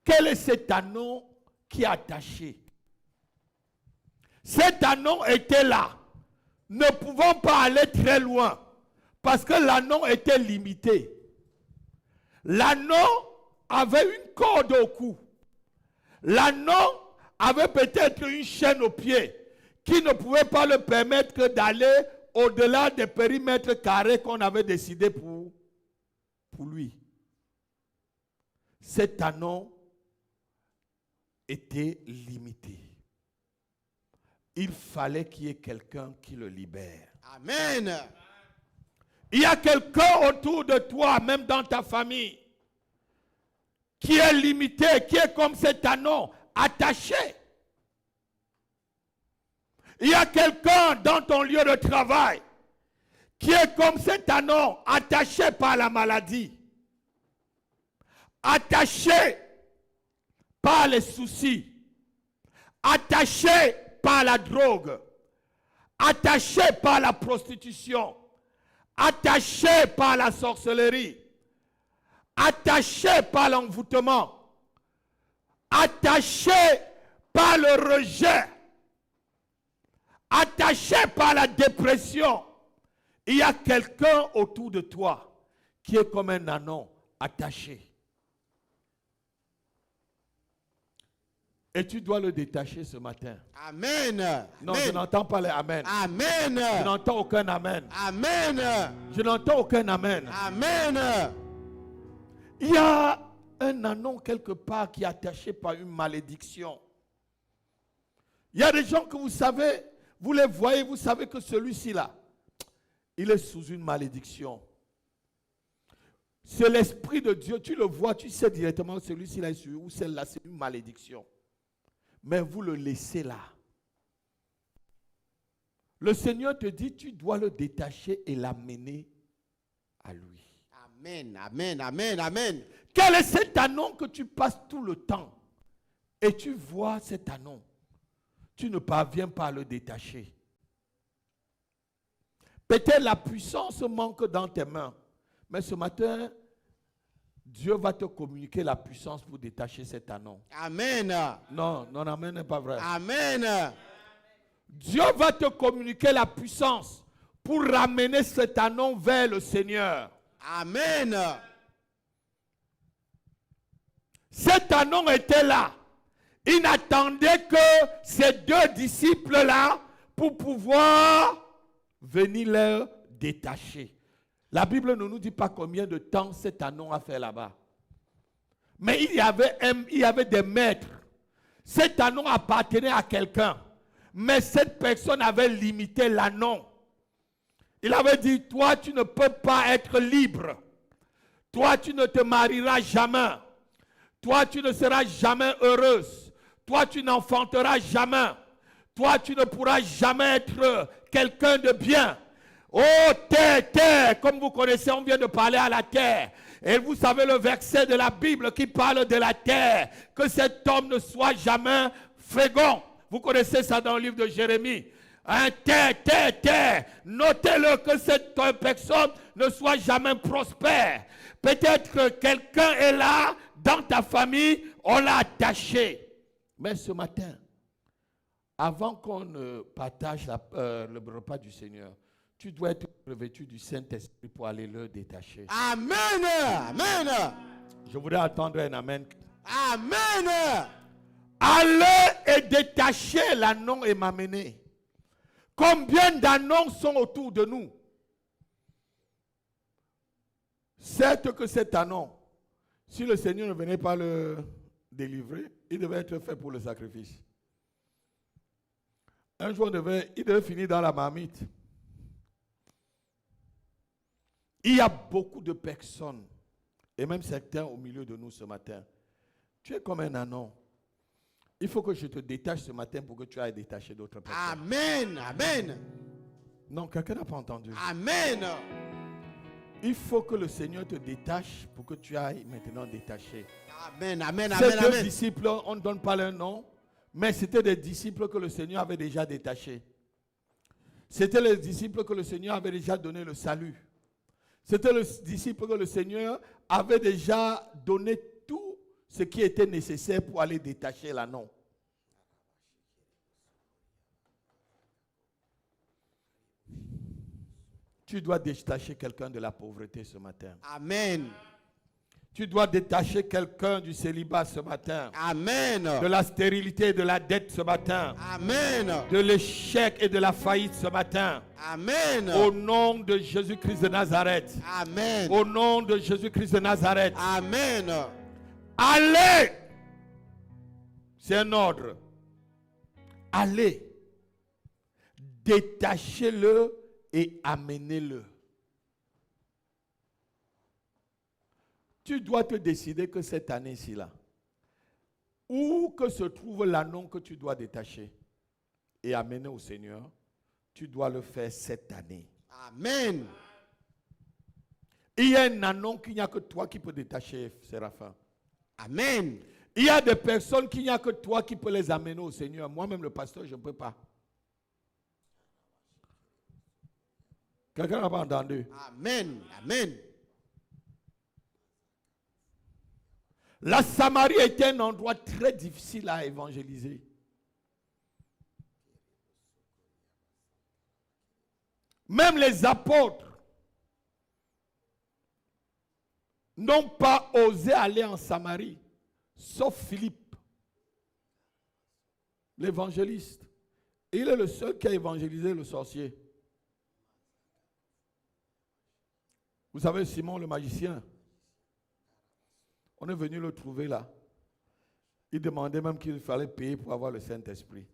Quel est cet ânon qui est attaché? Cet ânon était là. Ne pouvant pas aller très loin. Parce que l'ânon était limité. L'ânon avait une corde au cou. L'ânon avait peut-être une chaîne au pied qui ne pouvait pas le permettre d'aller au-delà des périmètres carrés qu'on avait décidé pour lui. Cet ânon était limité. Il fallait qu'il y ait quelqu'un qui le libère. Amen. Il y a quelqu'un autour de toi, même dans ta famille. qui est limité, qui est comme cet anneau attaché. Il y a quelqu'un dans ton lieu de travail qui est comme cet anneau attaché par la maladie, attaché par les soucis, attaché par la drogue, attaché par la prostitution, attaché par la sorcellerie, attaché par l'envoûtement, attaché par le rejet, attaché par la dépression. Il y a quelqu'un autour de toi qui est comme un anneau attaché. Et tu dois le détacher ce matin. Amen. Non, Amen. je n'entends pas les amen. Amen. Je n'entends aucun amen. Amen. Je n'entends aucun amen. Amen. Il y a un anneau quelque part qui est attaché par une malédiction. Il y a des gens que vous savez, vous les voyez, vous savez que celui-ci là, il est sous une malédiction. C'est l'Esprit de Dieu, tu le vois, tu sais directement que celui-ci là est sur, ou celle-là, c'est une malédiction. Mais vous le laissez là. Le Seigneur te dit, tu dois le détacher et l'amener à lui. Amen. Amen. Amen. Amen. Quel est cet anneau que tu passes tout le temps et tu vois cet anneau? Tu ne parviens pas à le détacher. Peut-être la puissance manque dans tes mains. Mais ce matin, Dieu va te communiquer la puissance pour détacher cet anneau. Amen. Non, non, amen n'est pas vrai. Amen. Dieu va te communiquer la puissance pour ramener cet anneau vers le Seigneur. Amen. Cet anneau était là. Il n'attendait que ces deux disciples-là pour pouvoir venir leur détacher. La Bible ne nous dit pas combien de temps cet anneau a fait là-bas. Mais il y avait des maîtres. Cet anneau appartenait à quelqu'un. Mais cette personne avait limité l'anneau. Il avait dit, toi tu ne peux pas être libre. Toi tu ne te marieras jamais. Toi tu ne seras jamais heureuse. Toi tu n'enfanteras jamais. Toi tu ne pourras jamais être quelqu'un de bien. Oh terre, terre, comme vous connaissez, on vient de parler à la terre. Et vous savez le verset de la Bible qui parle de la terre. Que cet homme ne soit jamais fécond. Vous connaissez ça dans le livre de Jérémie. Terre, terre, terre. Notez-le que cette personne ne soit jamais prospère. Peut-être que quelqu'un est là, dans ta famille, on l'a attaché. Mais ce matin, avant qu'on ne partage le repas du Seigneur, tu dois être revêtu du Saint-Esprit pour aller le détacher. Amen. Amen. Je voudrais attendre un amen. Amen. Allez et détacher l'anneau et m'amener. Combien d'annonces sont autour de nous? Certes que cet anneau, si le Seigneur ne venait pas le délivrer, il devait être fait pour le sacrifice. Un jour, il devait finir dans la marmite. Il y a beaucoup de personnes, et même certains au milieu de nous ce matin. Tu es comme un anneau. Il faut que je te détache ce matin pour que tu ailles détacher d'autres personnes. Amen. Amen. Non, quelqu'un n'a pas entendu. Amen. Il faut que le Seigneur te détache pour que tu ailles maintenant détacher. Amen. Amen. Ces Amen. deux Amen. disciples, on ne donne pas leur nom, mais c'était des disciples que le Seigneur avait déjà détachés. C'était les disciples que le Seigneur avait déjà donné le salut. C'était les disciples que le Seigneur avait déjà donné tout ce qui était nécessaire pour aller détacher l'anneau. Tu dois détacher quelqu'un de la pauvreté ce matin. Amen. Tu dois détacher quelqu'un du célibat ce matin. Amen. De la stérilité et de la dette ce matin. Amen. De l'échec et de la faillite ce matin. Amen. Au nom de Jésus-Christ de Nazareth. Amen. Au nom de Jésus-Christ de Nazareth. Amen. Allez. C'est un ordre. Allez. Détachez-le et amenez-le. tu dois te décider que cette année-ci, là, où que se trouve l'anneau que tu dois détacher et amener au Seigneur, tu dois le faire cette année. Amen. Il y a un anneau qu'il n'y a que toi qui peux détacher, Séraphin. Amen. Il y a des personnes qu'il n'y a que toi qui peux les amener au Seigneur. Moi-même, le pasteur, je ne peux pas. Quelqu'un n'a pas entendu? Amen. Amen. La Samarie était un endroit très difficile à évangéliser. Même les apôtres n'ont pas osé aller en Samarie, sauf Philippe, l'évangéliste. Il est le seul qui a évangélisé le sorcier. Vous savez, Simon le magicien, on est venu le trouver là. Il demandait même qu'il fallait payer pour avoir le Saint-Esprit.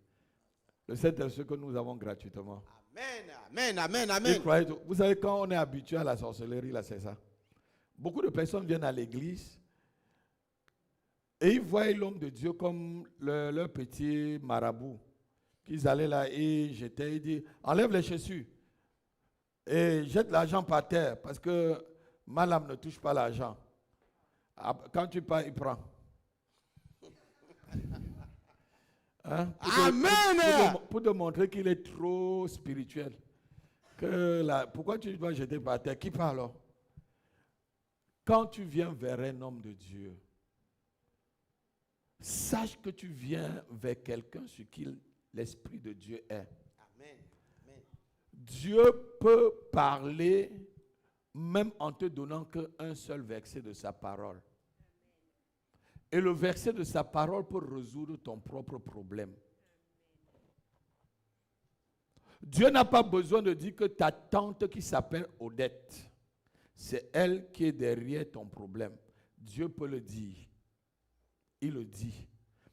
Le Saint-Esprit que nous avons gratuitement. Amen. Amen. Amen. Amen. Vous savez, quand on est habitué à la sorcellerie, là, c'est ça. Beaucoup de personnes viennent à l'église et ils voient l'homme de Dieu comme leur petit marabout. Qu'ils allaient là et jetaient, ils disent, enlève les chaussures et jette l'argent par terre parce que ma lame ne touche pas l'argent. Quand tu pars, il prend. Hein? Amen. Pour te montrer qu'il est trop spirituel. Pourquoi tu dois jeter par terre? Qui parle alors? Quand tu viens vers un homme de Dieu, sache que tu viens vers quelqu'un sur qui l'Esprit de Dieu est. Amen. Amen. Dieu peut parler même en te donnant qu'un seul verset de sa parole. Et le verset de sa parole peut résoudre ton propre problème. Dieu n'a pas besoin de dire que ta tante qui s'appelle Odette, c'est elle qui est derrière ton problème. Dieu peut le dire. Il le dit.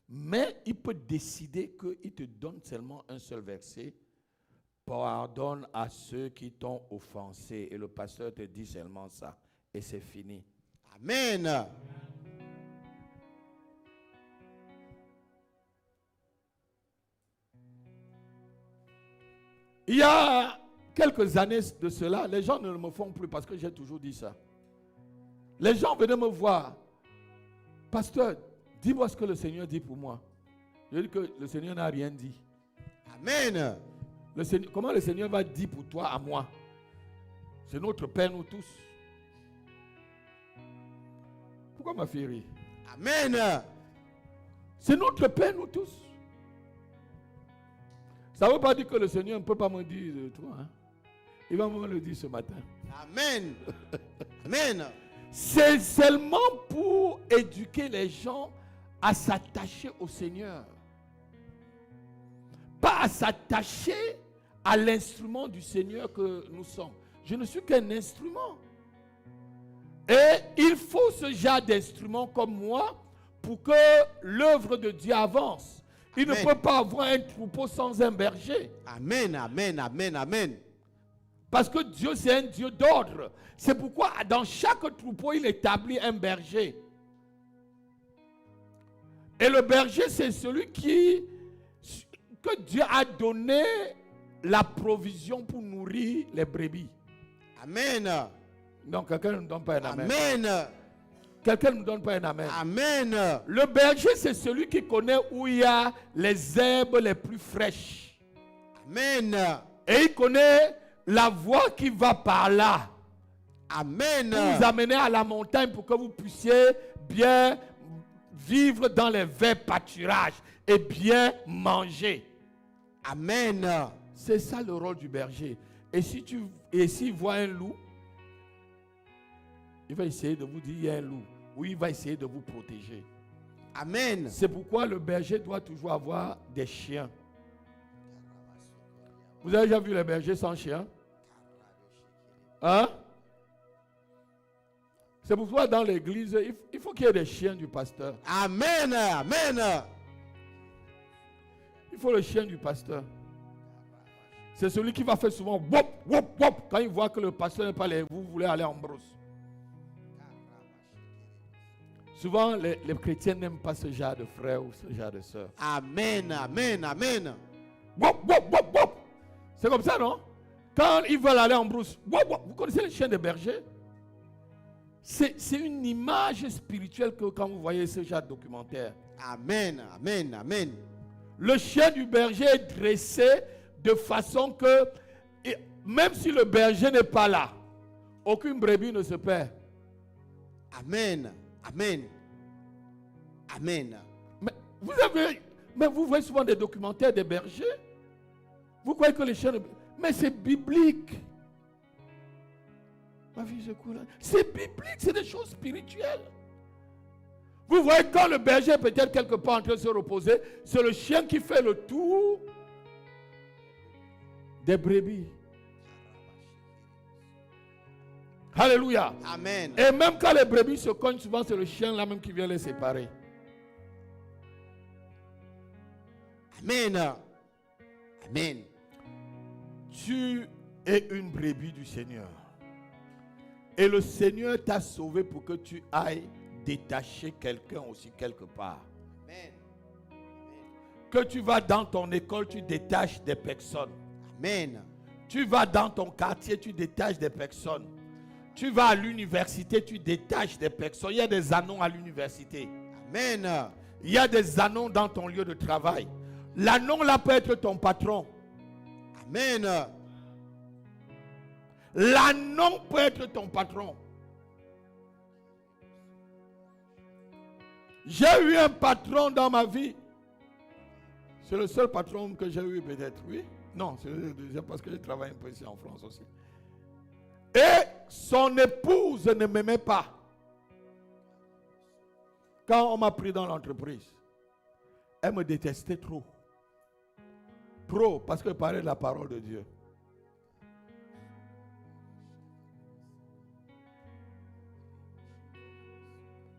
Mais il peut décider qu'il te donne seulement un seul verset. Pardonne à ceux qui t'ont offensé. Et le pasteur te dit seulement ça. Et c'est fini. Amen. Il y a quelques années de cela, les gens ne me font plus parce que j'ai toujours dit ça. Les gens venaient me voir. Pasteur, dis-moi ce que le Seigneur dit pour moi. Je dis que le Seigneur n'a rien dit. Amen. Comment le Seigneur va dire pour toi à moi? C'est notre Père, nous tous. Pourquoi ma fille rit? Amen. C'est notre Père, nous tous. Ça ne veut pas dire que le Seigneur ne peut pas me dire de toi. Hein? Il va me le dire ce matin. Amen. Amen. C'est seulement pour éduquer les gens à s'attacher au Seigneur. Pas à s'attacher à l'instrument du Seigneur que nous sommes. Je ne suis qu'un instrument. Et il faut ce genre d'instrument comme moi pour que l'œuvre de Dieu avance. Il Amen. ne peut pas avoir un troupeau sans un berger. Amen. Amen. Amen. Amen. Parce que Dieu, c'est un Dieu d'ordre. C'est pourquoi dans chaque troupeau, il établit un berger. Et le berger, c'est celui que Dieu a donné la provision pour nourrir les brebis. Amen. Donc, quelqu'un ne nous donne pas un amen. Amen. Quelqu'un ne nous donne pas un amen. Amen. Le berger, c'est celui qui connaît où il y a les herbes les plus fraîches. Amen. Et il connaît la voie qui va par là. Amen. Pour vous amener à la montagne pour que vous puissiez bien vivre dans les verts pâturages et bien manger. Amen. C'est ça le rôle du berger. Et s'il voit un loup, il va essayer de vous dire il y a un loup. Ou il va essayer de vous protéger. Amen. C'est pourquoi le berger doit toujours avoir des chiens. Vous avez déjà vu les bergers sans chien? Hein? C'est pourquoi dans l'église, il faut qu'il y ait des chiens du pasteur. Amen. Amen. Il faut le chien du pasteur. C'est celui qui va faire souvent wop, wop, wop quand il voit que le pasteur n'est pas là. Vous voulez aller en brousse. Souvent, les chrétiens n'aiment pas ce genre de frères ou ce genre de sœurs. Amen, amen, amen. Wop, wop, wop, wop. C'est comme ça, non? Quand ils veulent aller en brousse, wop, wop. Vous connaissez les chiens de berger? C'est une image spirituelle que quand vous voyez ce genre de documentaire. Amen, amen, amen. Le chien du berger est dressé de façon que, même si le berger n'est pas là, aucune brebis ne se perd. Amen, amen, amen. Mais vous voyez souvent des documentaires des bergers. Vous croyez que les chiens... Mais c'est biblique. Ma fille se coule. C'est biblique, c'est des choses spirituelles. Vous voyez, quand le berger est peut-être quelque part en train de se reposer, c'est le chien qui fait le tour des brebis. Alléluia. Amen. Et même quand les brebis se cognent, souvent c'est le chien là même qui vient les séparer. Amen. Amen. Tu es une brebis du Seigneur. Et le Seigneur t'a sauvé pour que tu ailles détacher quelqu'un aussi quelque part. Amen. Que tu vas dans ton école, tu détaches des personnes. Amen. Tu vas dans ton quartier, tu détaches des personnes. Tu vas à l'université, tu détaches des personnes. Il y a des annonces à l'université. Amen. Il y a des annonces dans ton lieu de travail. L'annonce là peut être ton patron. Amen. L'annonce peut être ton patron. J'ai eu un patron dans ma vie. C'est le seul patron que j'ai eu peut-être, oui. Non, c'est le deuxième parce que je travaille un peu ici en France aussi. Et son épouse ne m'aimait pas. Quand on m'a pris dans l'entreprise, elle me détestait trop. Trop, parce qu'elle parlait de la parole de Dieu.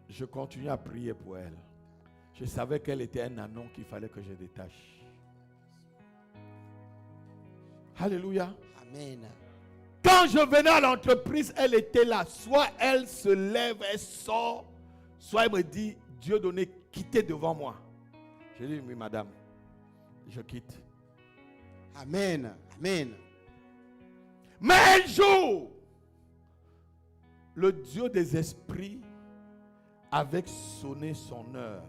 Je continuais à prier pour elle. Je savais qu'elle était un anon qu'il fallait que je détache. Alléluia. Amen. Quand je venais à l'entreprise, elle était là. Soit elle se lève, elle sort, soit elle me dit, Dieu donné, quittez devant moi. Je dis, oui madame, je quitte. Amen. Amen. Mais un jour, le Dieu des esprits avait sonné son heure.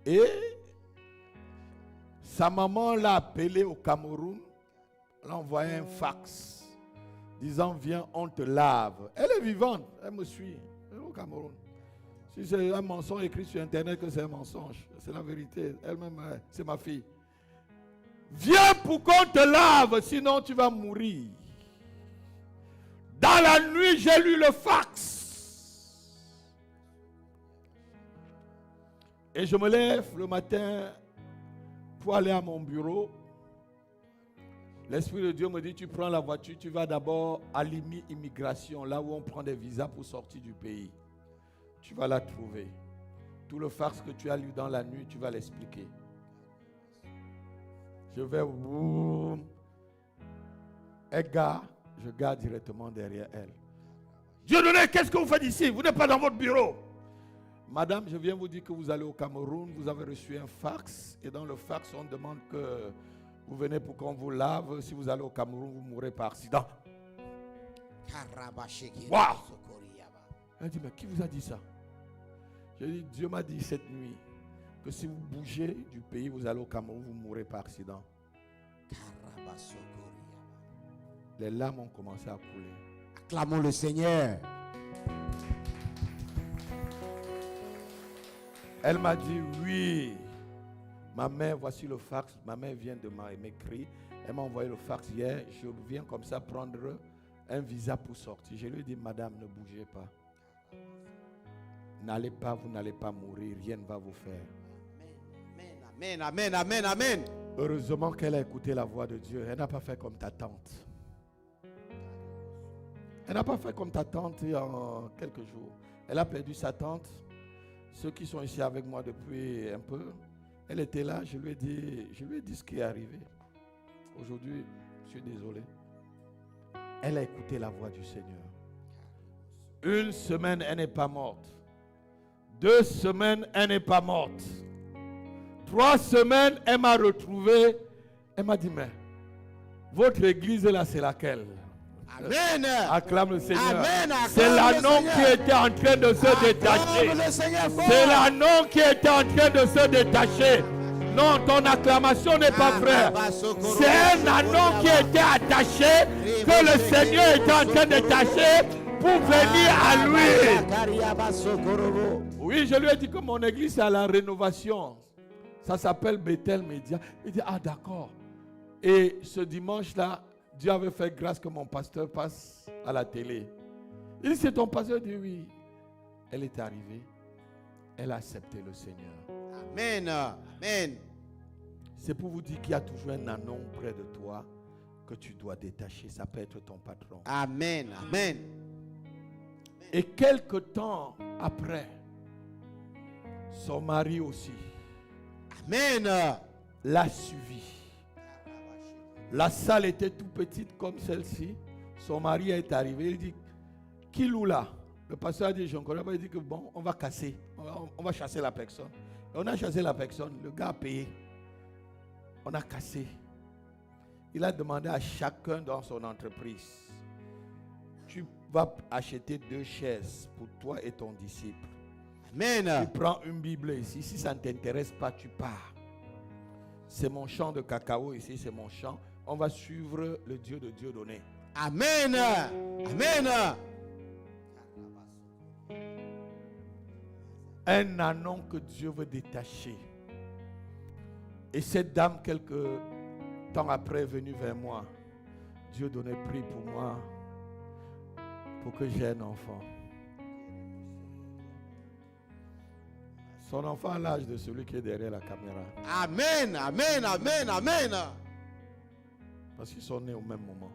Et sa maman l'a appelé au Cameroun. Elle a envoyé un fax disant viens, on te lave. Elle est vivante, elle me suit. Elle est au Cameroun. Si c'est un mensonge écrit sur internet que c'est un mensonge, c'est la vérité. Elle-même, c'est ma fille. Viens pour qu'on te lave, sinon tu vas mourir. Dans la nuit, j'ai lu le fax. Et je me lève le matin pour aller à mon bureau. L'Esprit de Dieu me dit, tu prends la voiture, tu vas d'abord à l'immigration, là où on prend des visas pour sortir du pays. Tu vas la trouver. Tout le fax que tu as lu dans la nuit, tu vas l'expliquer. Je vais, Edgar, je garde directement derrière elle. Dieu donné, qu'est-ce que vous faites ici? Vous n'êtes pas dans votre bureau. Madame, je viens vous dire que vous allez au Cameroun, vous avez reçu un fax, et dans le fax, on demande que vous venez pour qu'on vous lave. Si vous allez au Cameroun, vous mourrez par accident. Wow! Elle dit, mais qui vous a dit ça? Je dis, Dieu m'a dit cette nuit que si vous bougez du pays, vous allez au Cameroun, vous mourrez par accident. Les larmes ont commencé à couler. Acclamons le Seigneur. Elle m'a dit, oui. Ma mère, voici le fax. Ma mère vient de m'écrire. Elle m'a envoyé le fax hier. Je viens comme ça prendre un visa pour sortir. Je lui ai dit, madame, ne bougez pas. N'allez pas, vous n'allez pas mourir. Rien ne va vous faire. Amen, amen, amen, amen. Heureusement qu'elle a écouté la voix de Dieu. Elle n'a pas fait comme ta tante. Elle n'a pas fait comme ta tante il y a quelques jours. Elle a perdu sa tante. Ceux qui sont ici avec moi depuis un peu, elle était là, je lui ai dit ce qui est arrivé. Aujourd'hui, je suis désolé. Elle a écouté la voix du Seigneur. 1 semaine, elle n'est pas morte. 2 semaines, elle n'est pas morte. 3 semaines, elle m'a retrouvé. Elle m'a dit, mais votre église là, c'est laquelle? Amen. Acclame le Seigneur. Amen. C'est l'annon qui était en train de se détacher. C'est l'annon qui était en train de se détacher. Non, ton acclamation n'est pas vraie. C'est un annon qui était attaché, que le Seigneur était en train de détacher pour venir à lui. Oui, je lui ai dit que mon église est à la rénovation. Ça s'appelle Bethel Média. Il dit, ah d'accord. Et ce dimanche-là, Dieu avait fait grâce que mon pasteur passe à la télé. Il dit, c'est ton pasteur? Il dit, oui. Elle est arrivée. Elle a accepté le Seigneur. Amen. Amen. C'est pour vous dire qu'il y a toujours un anon près de toi que tu dois détacher. Ça peut être ton patron. Amen. Amen. Et quelque temps après, son mari aussi Amen. l'a suivi. La salle était tout petite comme celle-ci. Son mari est arrivé. Il dit, qui loue là? Le pasteur a dit, je ne connais pas. Il dit que bon, on va casser. On va chasser la personne. Et on a chassé la personne. Le gars a payé. On a cassé. Il a demandé à chacun dans son entreprise, tu vas acheter 2 chaises pour toi et ton disciple. Amen. Tu prends une Bible ici. Si ça ne t'intéresse pas, tu pars. C'est mon champ de cacao ici, c'est mon champ. On va suivre le Dieu de Dieu donné. Amen. Amen. Un anon que Dieu veut détacher. Et cette dame, quelques temps après, est venue vers moi. Dieu donnait prie pour moi, pour que j'aie un enfant. Son enfant a l'âge de celui qui est derrière la caméra. Amen. Amen. Amen. Amen. Parce qu'ils sont nés au même moment.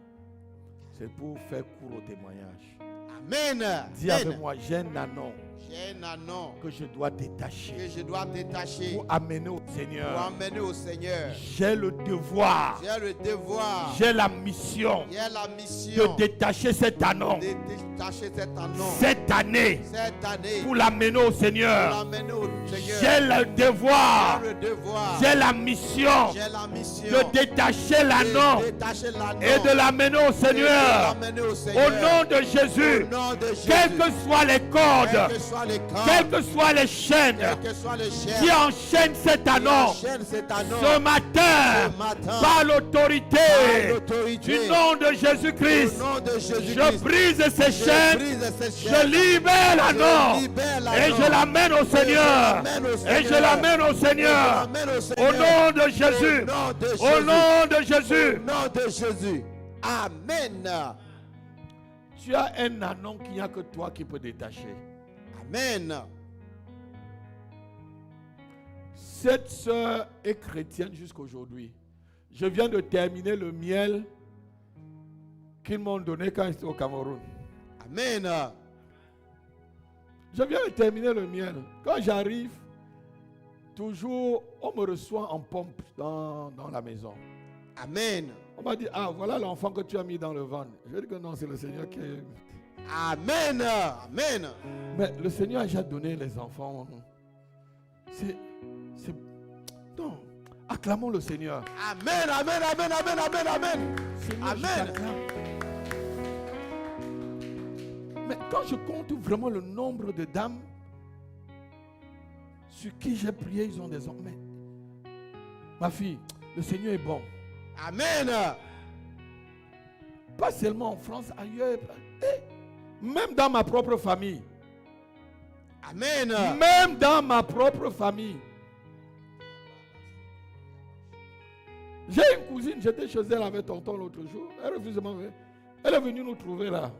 C'est pour faire court au témoignage. Amen. Dis avec moi, j'ai un anon J'ai un anon que je dois détacher. que je dois détacher Pour amener au pour Seigneur. amener au Seigneur. J'ai le devoir. J'ai le devoir. J'ai la mission J'ai la mission de détacher cet anon de détacher cet anon cette année cette année pour l'amener au pour Seigneur. l'amener au Seigneur. J'ai le devoir. J'ai le devoir. J'ai la mission J'ai la mission de détacher l'annon de détacher l'annon et de l'amener au et de Seigneur. l'amener au Au Seigneur. nom de Jésus, Au nom de Jésus. quelles que soient les Quelles cordes, que soient les cordes, quelles que soient les chaînes quelles que soient les chaînes qui enchaînent cet qui annon, enchaînent cet annon, ce matin, ce matin, par l'autorité par l'autorité du nom de Jésus-Christ, au nom de Jésus-Christ, je brise ces je chaînes, brise ces je chaînes, libère l'annon je libère l'annon, et je l'amène au Seigneur. Et je l'amène au Seigneur. Au nom de Jésus. Au nom de Jésus. Au nom de Jésus. Amen. Tu as un anon qu'il n'y a que toi qui peux détacher. Amen. Cette sœur est chrétienne jusqu'aujourd'hui. Je viens de terminer le miel qu'ils m'ont donné quand j'étais au Cameroun. Amen. Je viens de terminer le miel. Quand j'arrive, toujours, on me reçoit en pompe dans la maison. Amen. On m'a dit, ah, voilà l'enfant que tu as mis dans le ventre. Je dis que non, c'est le Seigneur qui est... Amen. Amen. Mais le Seigneur a déjà donné les enfants. Non. Acclamons le Seigneur. Amen. Amen. Amen. Amen. Amen. Amen. Seigneur, Amen. je t'acclame. Mais quand je compte vraiment le nombre de dames sur qui j'ai prié, ils ont des hommes. Mais, ma fille, le Seigneur est bon. Amen. Pas seulement en France, ailleurs. Même dans ma propre famille. Amen. Même dans ma propre famille. J'ai une cousine, j'étais chez elle avec tonton l'autre jour. Elle refuse de m'enlever. Elle est venue nous trouver là.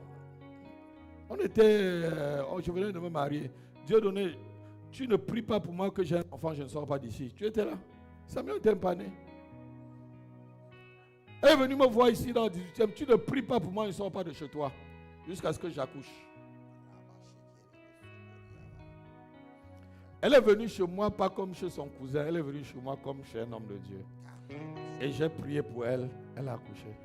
On était, je venais de me marier. Dieu donnait, tu ne pries pas pour moi que j'ai un enfant, je ne sors pas d'ici. Tu étais là. Samuel était pas né. Elle est venue me voir ici dans le 18e. Tu ne pries pas pour moi, je ne sors pas de chez toi. Jusqu'à ce que j'accouche. Elle est venue chez moi, pas comme chez son cousin. Elle est venue chez moi comme chez un homme de Dieu. Et j'ai prié pour elle. Elle a accouché.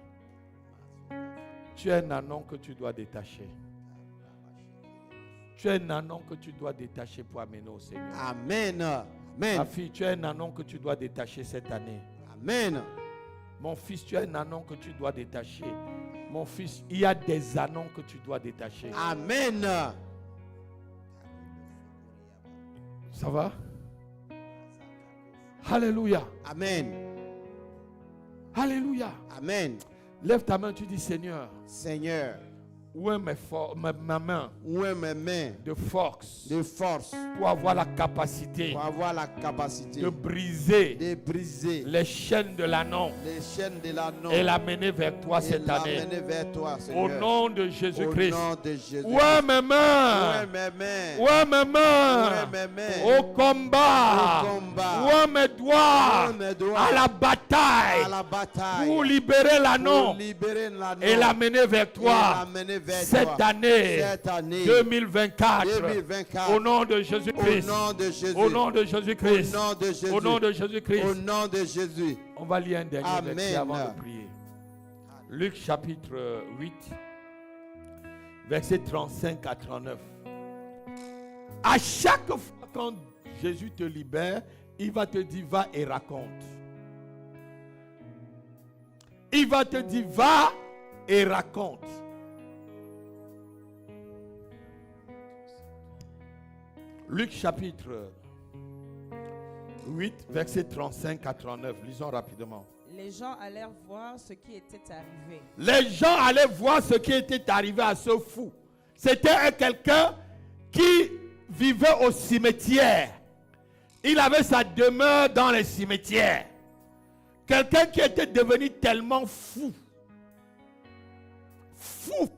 Tu es un anon que tu dois détacher. Tu es un anon que tu dois détacher pour amener au Seigneur. Amen. Ma Amen. fille, tu es un anon que tu dois détacher cette année. Amen. Mon fils, tu es un anon que tu dois détacher. Mon fils, il y a des anons que tu dois détacher. Amen. Ça va? Alléluia. Amen. Alléluia. Amen. Lève ta main, tu dis Seigneur, Seigneur, où est ma main où est mes mains de force de force pour avoir la capacité pour avoir la capacité de briser de briser les chaînes de l'anon les chaînes de l'anneau et l'amener vers toi et cette année. l'amener vers toi, Au Seigneur. nom de Au Jésus-Christ. nom de Jésus. Où est mes Où est mains? mes mains? Où est mes Où mains? est mes mains? Au combat. Au combat. Où est mes doigts? Où est mes doigts? À la bataille. À la bataille. Pour libérer l'anon Pour libérer l'anneau et l'amener vers et toi. l'amener vers Cette toi. année Cette année 2024. 2024. Au nom de Au Jésus-Christ. nom de Jésus. Au nom de Au Jésus-Christ. nom de Jésus. Au nom de Jésus-Christ. Au nom de Jésus. On va lire un dernier Amen. verset avant de prier. Luc chapitre 8, versets 35 à 39. À chaque fois quand Jésus te libère, il va te dire va et raconte. Il va te dire va et raconte. Luc chapitre 8, versets 35 à 39. Lisons rapidement. Les gens allèrent voir ce qui était arrivé. Les gens allaient voir ce qui était arrivé à ce fou. C'était quelqu'un qui vivait au cimetière. Il avait sa demeure dans les cimetières. Quelqu'un qui était devenu tellement fou. Fou.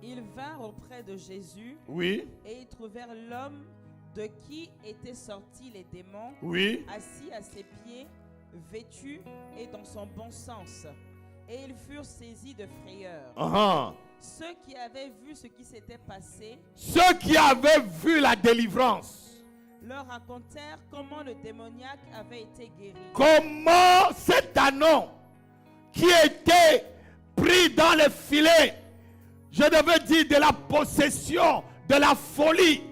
Ils vinrent auprès de Jésus Oui, et ils trouvèrent l'homme de qui étaient sortis les démons, oui. assis à ses pieds, vêtu et dans son bon sens. Et ils furent saisis de frayeur. Uh-huh. Ceux qui avaient vu ce qui s'était passé Ceux qui avaient vu la délivrance. leur racontèrent comment le démoniaque avait été guéri. Comment cet anon qui était pris dans les filets, je devais dire de la possession, de la folie,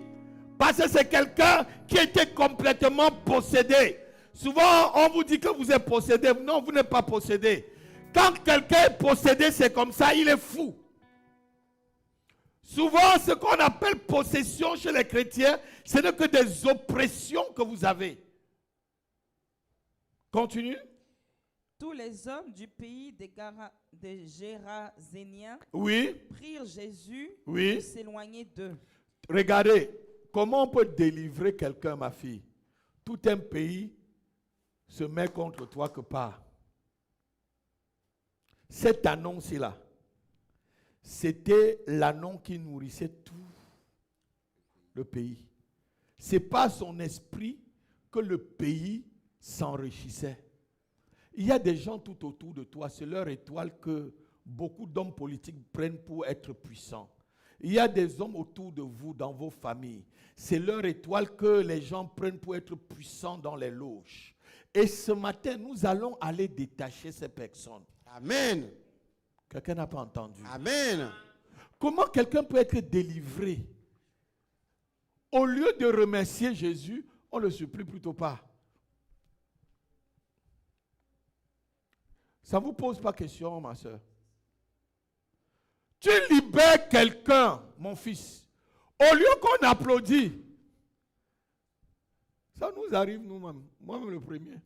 parce que c'est quelqu'un qui était complètement possédé. Souvent, on vous dit que vous êtes possédé. Non, vous n'êtes pas possédé. Quand quelqu'un est possédé, c'est comme ça, il est fou. Souvent, ce qu'on appelle possession chez les chrétiens, ce n'est que des oppressions que vous avez. Continue. Tous les hommes du pays des Géraséniens Oui, prirent Jésus Oui. de s'éloigner d'eux. regardez, comment on peut délivrer quelqu'un, ma fille? Tout un pays se met contre toi que pas. Cette annonce-là, c'était l'annonce qui nourrissait tout le pays. C'est par son esprit que le pays s'enrichissait. Il y a des gens tout autour de toi, c'est leur étoile que beaucoup d'hommes politiques prennent pour être puissants. Il y a des hommes autour de vous, dans vos familles. C'est leur étoile que les gens prennent pour être puissants dans les loges. Et ce matin, nous allons aller détacher ces personnes. Amen. Quelqu'un n'a pas entendu. Amen. Comment quelqu'un peut être délivré? Au lieu de remercier Jésus, on le supplie plutôt pas. Ça ne vous pose pas question, ma soeur? Tu libères quelqu'un, mon fils. Au lieu qu'on applaudit, ça nous arrive nous-mêmes, moi-même le premier.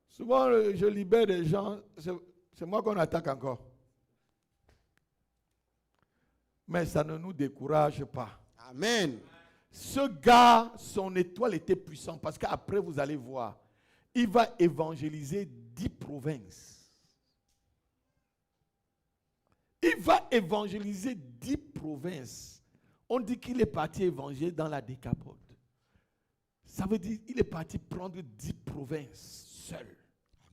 Souvent, je libère des gens, c'est moi qu'on attaque encore. Mais ça ne nous décourage pas. Amen. Ce gars, son étoile était puissante parce qu'après, vous allez voir, il va évangéliser 10 provinces. Il va évangéliser 10 provinces. On dit qu'il est parti évangéliser dans la Décapode. Ça veut dire qu'il est parti prendre 10 provinces seul.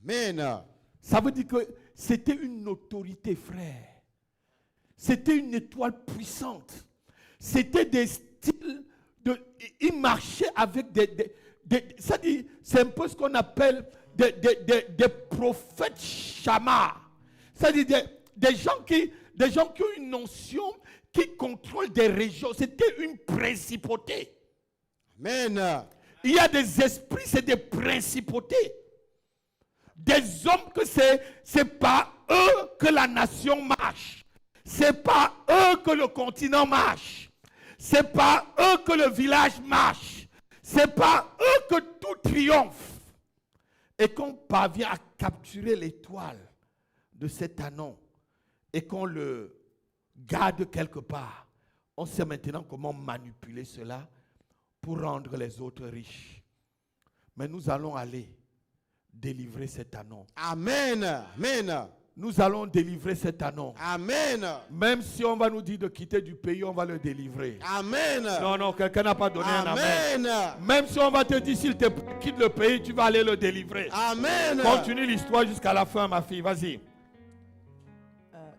Amen. Ça veut dire que c'était une autorité, frère. C'était une étoile puissante. C'était des styles il marchait avec ça dit, c'est un peu ce qu'on appelle des prophètes chamars. C'est-à-dire des gens qui, Des gens qui ont une notion qui contrôle des régions. C'était une principauté. Amen. Il y a des esprits, c'est des principautés. Des hommes que c'est pas eux que la nation marche. C'est pas eux que le continent marche. C'est pas eux que le village marche. C'est pas eux que tout triomphe. Et qu'on parvient à capturer l'étoile de cet anon et qu'on le garde quelque part, on sait maintenant comment manipuler cela pour rendre les autres riches. Mais nous allons aller délivrer cet anon. Amen. Amen. Nous allons délivrer cet anon. Amen. Même si on va nous dire de quitter du pays, on va le délivrer. Amen. Non, quelqu'un n'a pas donné un amen. Amen. Même si on va te dire, s'il te quitte le pays, tu vas aller le délivrer. Amen. Continue l'histoire jusqu'à la fin, ma fille. Vas-y.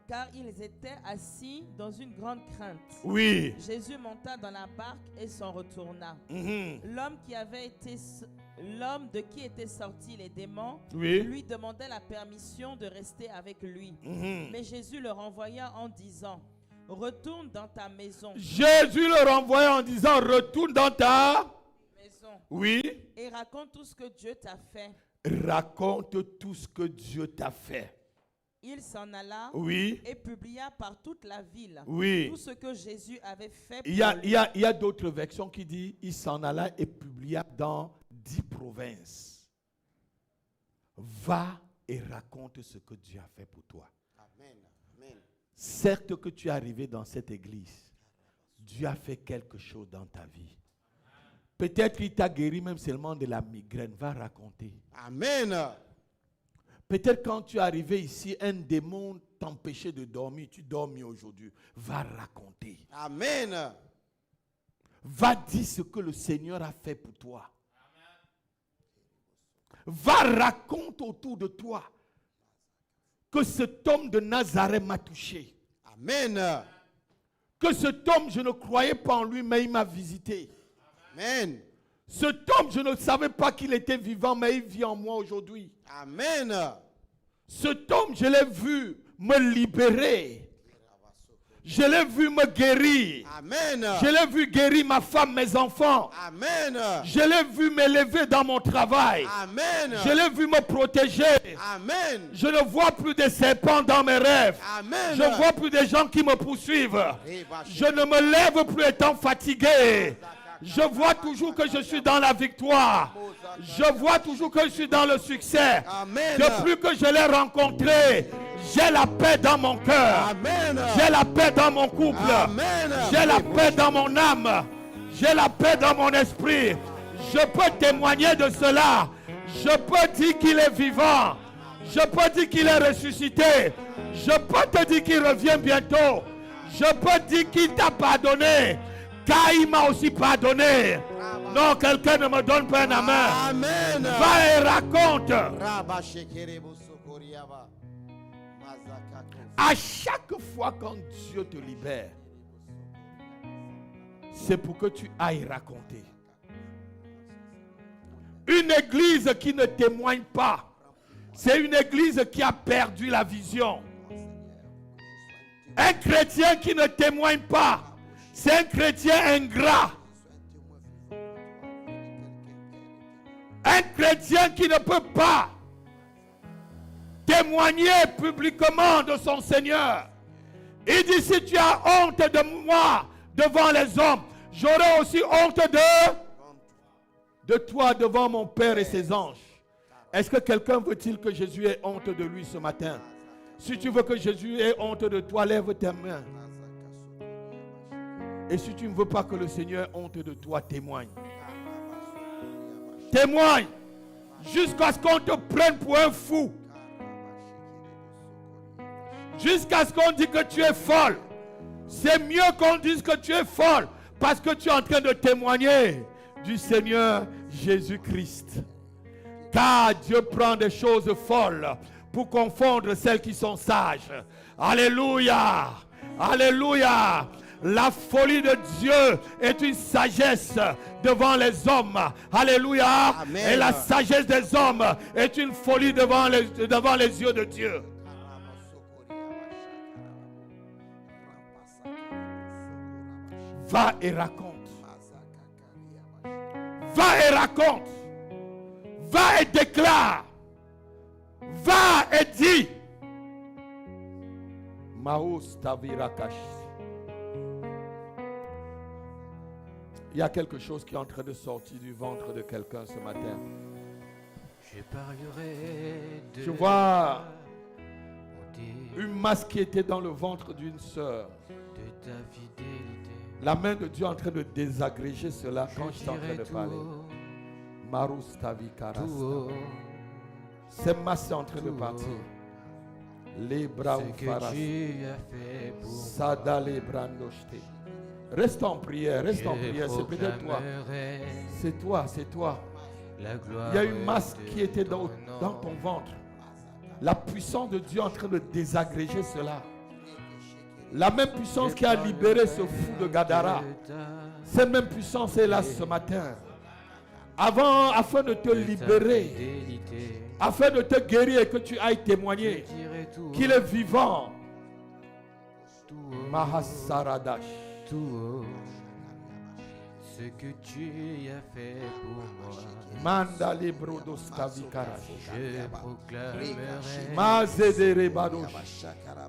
Car ils étaient assis dans une grande crainte. Oui. Jésus monta dans la barque et s'en retourna. Mhm. L'homme de qui étaient sortis les démons Oui. lui demandait la permission de rester avec lui. Mhm. Mais Jésus le renvoya en disant, retourne dans ta maison. Jésus le renvoya en disant, retourne dans ta Maison. Oui. Et raconte tout ce que Dieu t'a fait. Raconte tout ce que Dieu t'a fait. Il s'en alla Oui. et publia par toute la ville Oui. tout ce que Jésus avait fait. Il y a d'autres versions qui disent, il s'en alla et publia dans 10 provinces. Va et raconte ce que Dieu a fait pour toi. Amen. Amen. Certes que tu es arrivé dans cette église, Dieu a fait quelque chose dans ta vie. Peut-être qu'il t'a guéri même seulement de la migraine. Va raconter. Amen. Peut-être quand tu es arrivé ici, un démon t'empêchait de dormir. Tu dors mieux aujourd'hui. Va raconter. Amen. Va dire ce que le Seigneur a fait pour toi. Va raconter autour de toi que cet homme de Nazareth m'a touché. Amen. Que cet homme, je ne croyais pas en lui, mais il m'a visité. Amen. Cet homme, je ne savais pas qu'il était vivant, mais il vit en moi aujourd'hui. Amen. Cet homme, je l'ai vu me libérer. Je l'ai vu me guérir. Amen. Je l'ai vu guérir ma femme, mes enfants. Amen. Je l'ai vu m'élever dans mon travail. Amen. Je l'ai vu me protéger. Amen. Je ne vois plus de serpents dans mes rêves. Amen. Je ne vois plus de gens qui me poursuivent. Je ne me lève plus étant fatigué. Je vois toujours que je suis dans la victoire. Je vois toujours que je suis dans le succès. Amen. Depuis que je l'ai rencontré, j'ai la paix dans mon cœur. Amen. J'ai la paix dans mon couple. Amen. J'ai la paix dans mon âme. J'ai la paix dans mon esprit. Je peux témoigner de cela. Je peux dire qu'il est vivant. Je peux dire qu'il est ressuscité. Je peux te dire qu'il revient bientôt. Je peux dire qu'il t'a pardonné. Car il m'a aussi pardonné. Non, quelqu'un ne me donne pas un amen. Amen. Va et raconte. À chaque fois quand Dieu te libère, c'est pour que tu ailles raconter. Une église qui ne témoigne pas, c'est une église qui a perdu la vision. Un chrétien qui ne témoigne pas, c'est un chrétien ingrat. Un chrétien qui ne peut pas témoigner publiquement de son Seigneur. Il dit, si tu as honte de moi devant les hommes, j'aurai aussi honte de toi devant mon Père et ses anges. Est-ce que quelqu'un veut-il que Jésus ait honte de lui ce matin? Si tu veux que Jésus ait honte de toi, lève tes mains. Et si tu ne veux pas que le Seigneur ait honte de toi, témoigne. Témoigne. Jusqu'à ce qu'on te prenne pour un fou. Jusqu'à ce qu'on dise que tu es folle. C'est mieux qu'on dise que tu es folle. Parce que tu es en train de témoigner du Seigneur Jésus-Christ. Car Dieu prend des choses folles pour confondre celles qui sont sages. Alléluia. Alléluia. La folie de Dieu est une sagesse devant les hommes. Alléluia. Amen. Et la sagesse des hommes est une folie devant les yeux de Dieu. Va et raconte. Va et raconte. Va et déclare. Va et dis. Maos Tavirakash. Il y a quelque chose qui est en train de sortir du ventre de quelqu'un ce matin. Je parlerai de Je vois bonté, une masse qui était dans le ventre d'une sœur. de ta fidélité. La main de Dieu est en train de désagréger cela quand je suis en train dirai de tout parler. haut, Marus Tavikarasta. tout haut, Cette masse est en train de tout partir. haut, Les bras ce ou que faras. tu as fait pour moi. Sada les brandoshte. Reste en prière, reste en Je prière. C'est peut-être toi. proclamerai C'est toi, c'est toi. la gloire. Il y a une masse de qui était dans ton ton nom. ventre. La puissance de Dieu est en train de désagréger cela. La même puissance qui a libéré ce fou de Gadara. Cette même puissance est là ce matin. Afin de te libérer, afin de te guérir et que tu ailles témoigner qu'il est vivant. Mahasaradash. Tout haut, ce que tu as fait pour moi. Manda librodos kavikarash. Je proclamerai Mazedere badosh.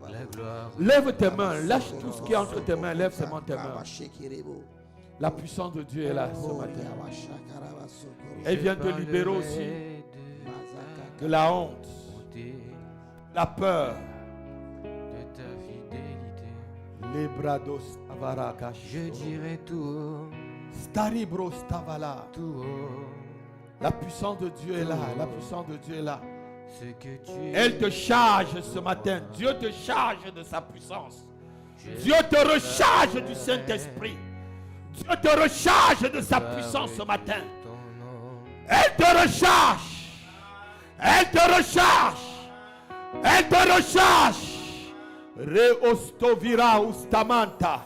la gloire. Lève tes mains, lâche tout ce qui est entre tes mains, lève seulement tes mains. La puissance de Dieu est là ce matin. Elle vient te libérer aussi de la honte, la peur. De ta fidélité. Les brados avarakash. Je dirai tout haut, Staribros tavala. tout haut, La puissance de Dieu est là, la puissance de Dieu est là. ce que tu Elle te charge ce matin. Dieu te charge de sa puissance. Dieu te recharge du Saint-Esprit. Dieu te recharge de sa puissance ce matin. ton nom. Elle te recharge. Elle te recharge. Elle te recharge. Reostovira ustamanta.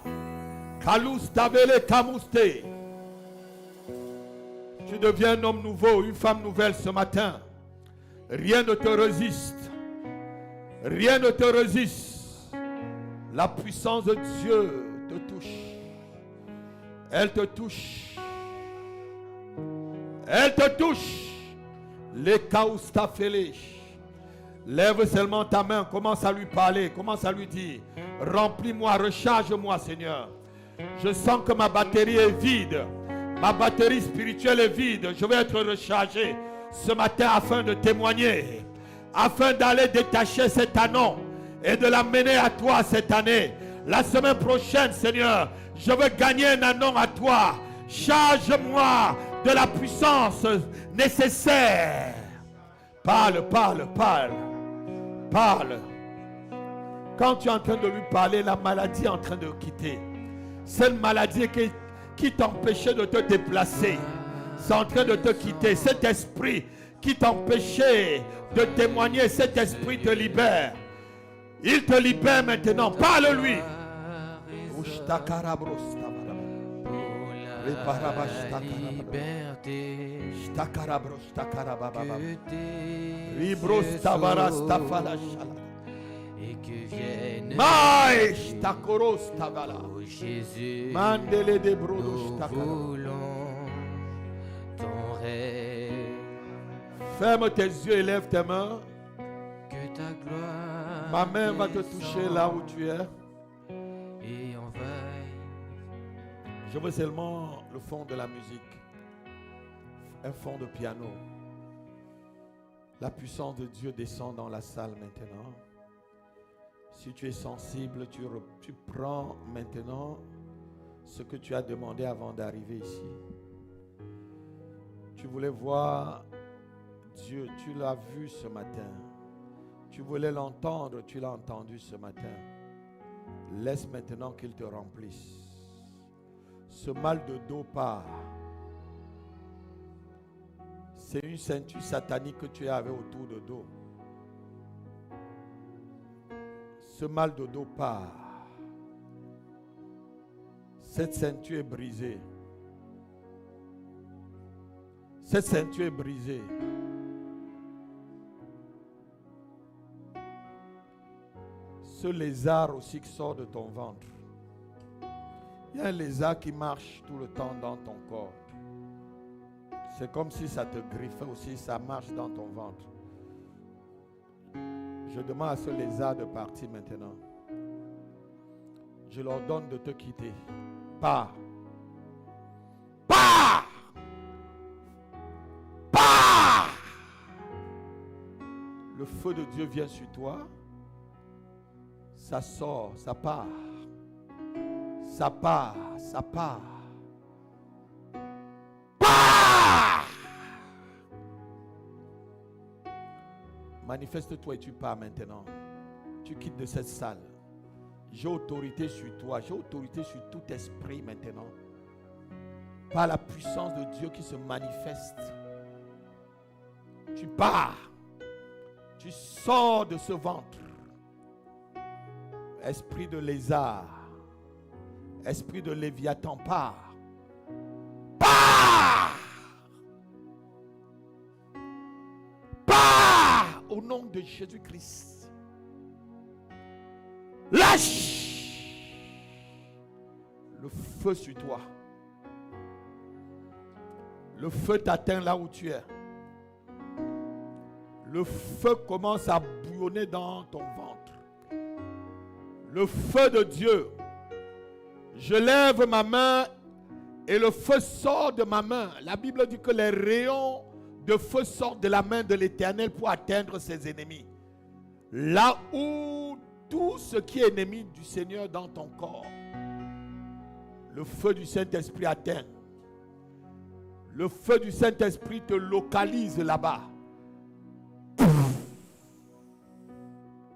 Kalustavele kamuste. Tu deviens un homme nouveau, une femme nouvelle ce matin. Rien ne te résiste. Rien ne te résiste. La puissance de Dieu te touche. Elle te touche. Elle te touche. Les kaustafelesh. Lève seulement ta main. Commence à lui parler. Commence à lui dire. Remplis-moi, recharge-moi, Seigneur. Je sens que ma batterie est vide. Ma batterie spirituelle est vide. Je vais être rechargé ce matin afin de témoigner. Afin d'aller détacher cet anon et de l'amener à toi cette année. La semaine prochaine, Seigneur, je veux gagner un anon à toi. Charge-moi de la puissance nécessaire. Parle, parle, parle. Parle. Quand tu es en train de lui parler, la maladie est en train de quitter. Cette maladie qui t'empêchait de te déplacer, c'est en train de te quitter. Cet esprit qui t'empêchait de témoigner, cet esprit te libère. Il te libère maintenant. Parle-lui. Pour la liberté et que vienne oh Jésus, nous voulons ton rêve, Ferme tes yeux et lève tes mains. que ta gloire Ma main va te toucher là où tu es. et envahisse. Je veux seulement le fond de la musique. Un fond de piano. La puissance de Dieu descend dans la salle maintenant. Si tu es sensible, tu prends maintenant ce que tu as demandé avant d'arriver ici. Tu voulais voir Dieu, tu l'as vu ce matin. Tu voulais l'entendre, tu l'as entendu ce matin. Laisse maintenant qu'il te remplisse. Ce mal de dos part. C'est une ceinture satanique que tu avais autour de dos. Ce mal de dos part. Cette ceinture est brisée. Cette ceinture est brisée. Ce lézard aussi qui sort de ton ventre. Il y a un lézard qui marche tout le temps dans ton corps. C'est comme si ça te griffait aussi, ça marche dans ton ventre. Je demande à ce lézard de partir maintenant. Je leur donne de te quitter. Pars. Pars. Pars. Le feu de Dieu vient sur toi. Ça sort, ça part. Ça part, ça part. Pars. Manifeste-toi et tu pars maintenant. Tu quittes de cette salle. J'ai autorité sur toi. J'ai autorité sur tout esprit maintenant. Par la puissance de Dieu qui se manifeste. Tu pars. Tu sors de ce ventre. Esprit de lézard. Esprit de Léviathan, pars. Pars. Pars au nom de Jésus-Christ. Lâche le feu sur toi. Le feu t'atteint là où tu es. Le feu commence à bouillonner dans ton ventre. Le feu de Dieu. Je lève ma main et le feu sort de ma main. La Bible dit que les rayons de feu sortent de la main de l'Éternel pour atteindre ses ennemis. Là où tout ce qui est ennemi du Seigneur dans ton corps, le feu du Saint-Esprit atteint. Le feu du Saint-Esprit te localise là-bas.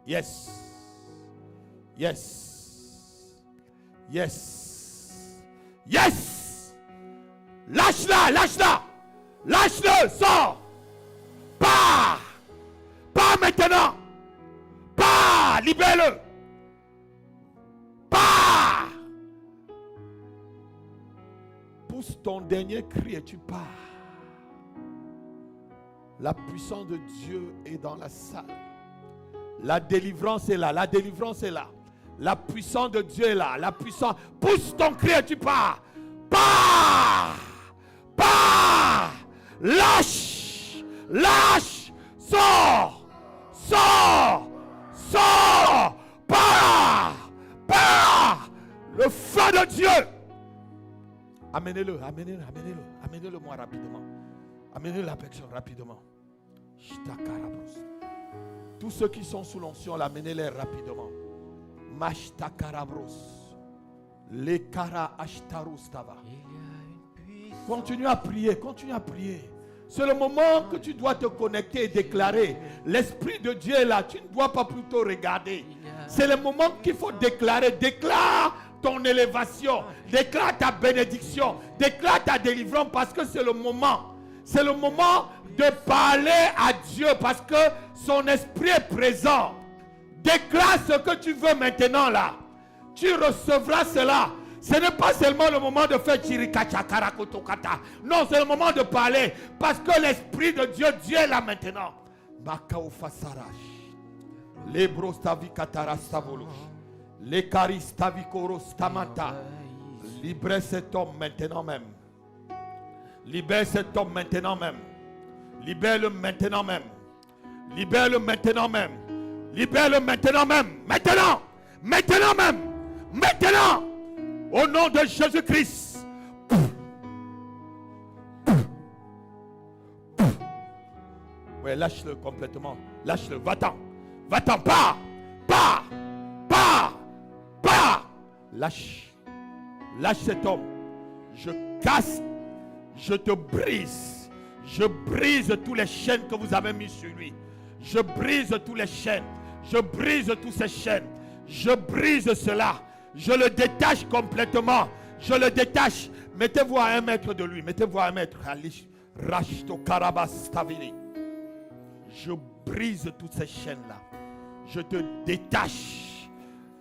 Yes. Yes. Yes. Yes. Lâche-la, lâche-la. Lâche-le, sors. Pars. Pars maintenant. Pars, libère-le. Pars. Pousse ton dernier cri et tu pars. La puissance de Dieu est dans la salle. La délivrance est là, la délivrance est là. La puissance de Dieu est là, la puissance. Pousse ton cri et tu pars. Pars. Pars. Lâche. Lâche. Sors. Sors. Sors. Pars. Pars. Le feu de Dieu. Amenez-le, amenez-le, amenez-le. Amenez-le moi rapidement. Amenez la personne rapidement. Tous ceux qui sont sous l'onction, amenez-les rapidement. Continue à prier, continue à prier. C'est le moment que tu dois te connecter et déclarer. L'Esprit de Dieu est là, tu ne dois pas plutôt regarder. C'est le moment qu'il faut déclarer. Déclare ton élévation, déclare ta bénédiction, déclare ta délivrance parce que c'est le moment. C'est le moment de parler à Dieu parce que son esprit est présent. Déclare ce que tu veux maintenant là. Tu recevras cela. Ce n'est pas seulement le moment de faire chirikachakarakotokata. Non, c'est le moment de parler parce que l'esprit de Dieu, Dieu est là maintenant. Libère cet homme maintenant même. Libère cet homme maintenant même. Libère-le maintenant même. Libère-le maintenant même. Libère-le maintenant même. Maintenant. Maintenant même. Maintenant. Au nom de Jésus-Christ. Ouais, lâche-le complètement. Lâche-le. Va-t'en. Va-t'en. Pars. Pars. Pars. Pars. Lâche. Lâche cet homme. Je casse. Je te brise. Je brise tous les chaînes que vous avez mis sur lui. Je brise tous les chaînes. Je brise tous ces chaînes. Je brise cela. Je le détache complètement. Je le détache. Mettez-vous à 1 mètre de lui. Mettez-vous à 1 mètre. Je brise toutes ces chaînes-là. Je te détache.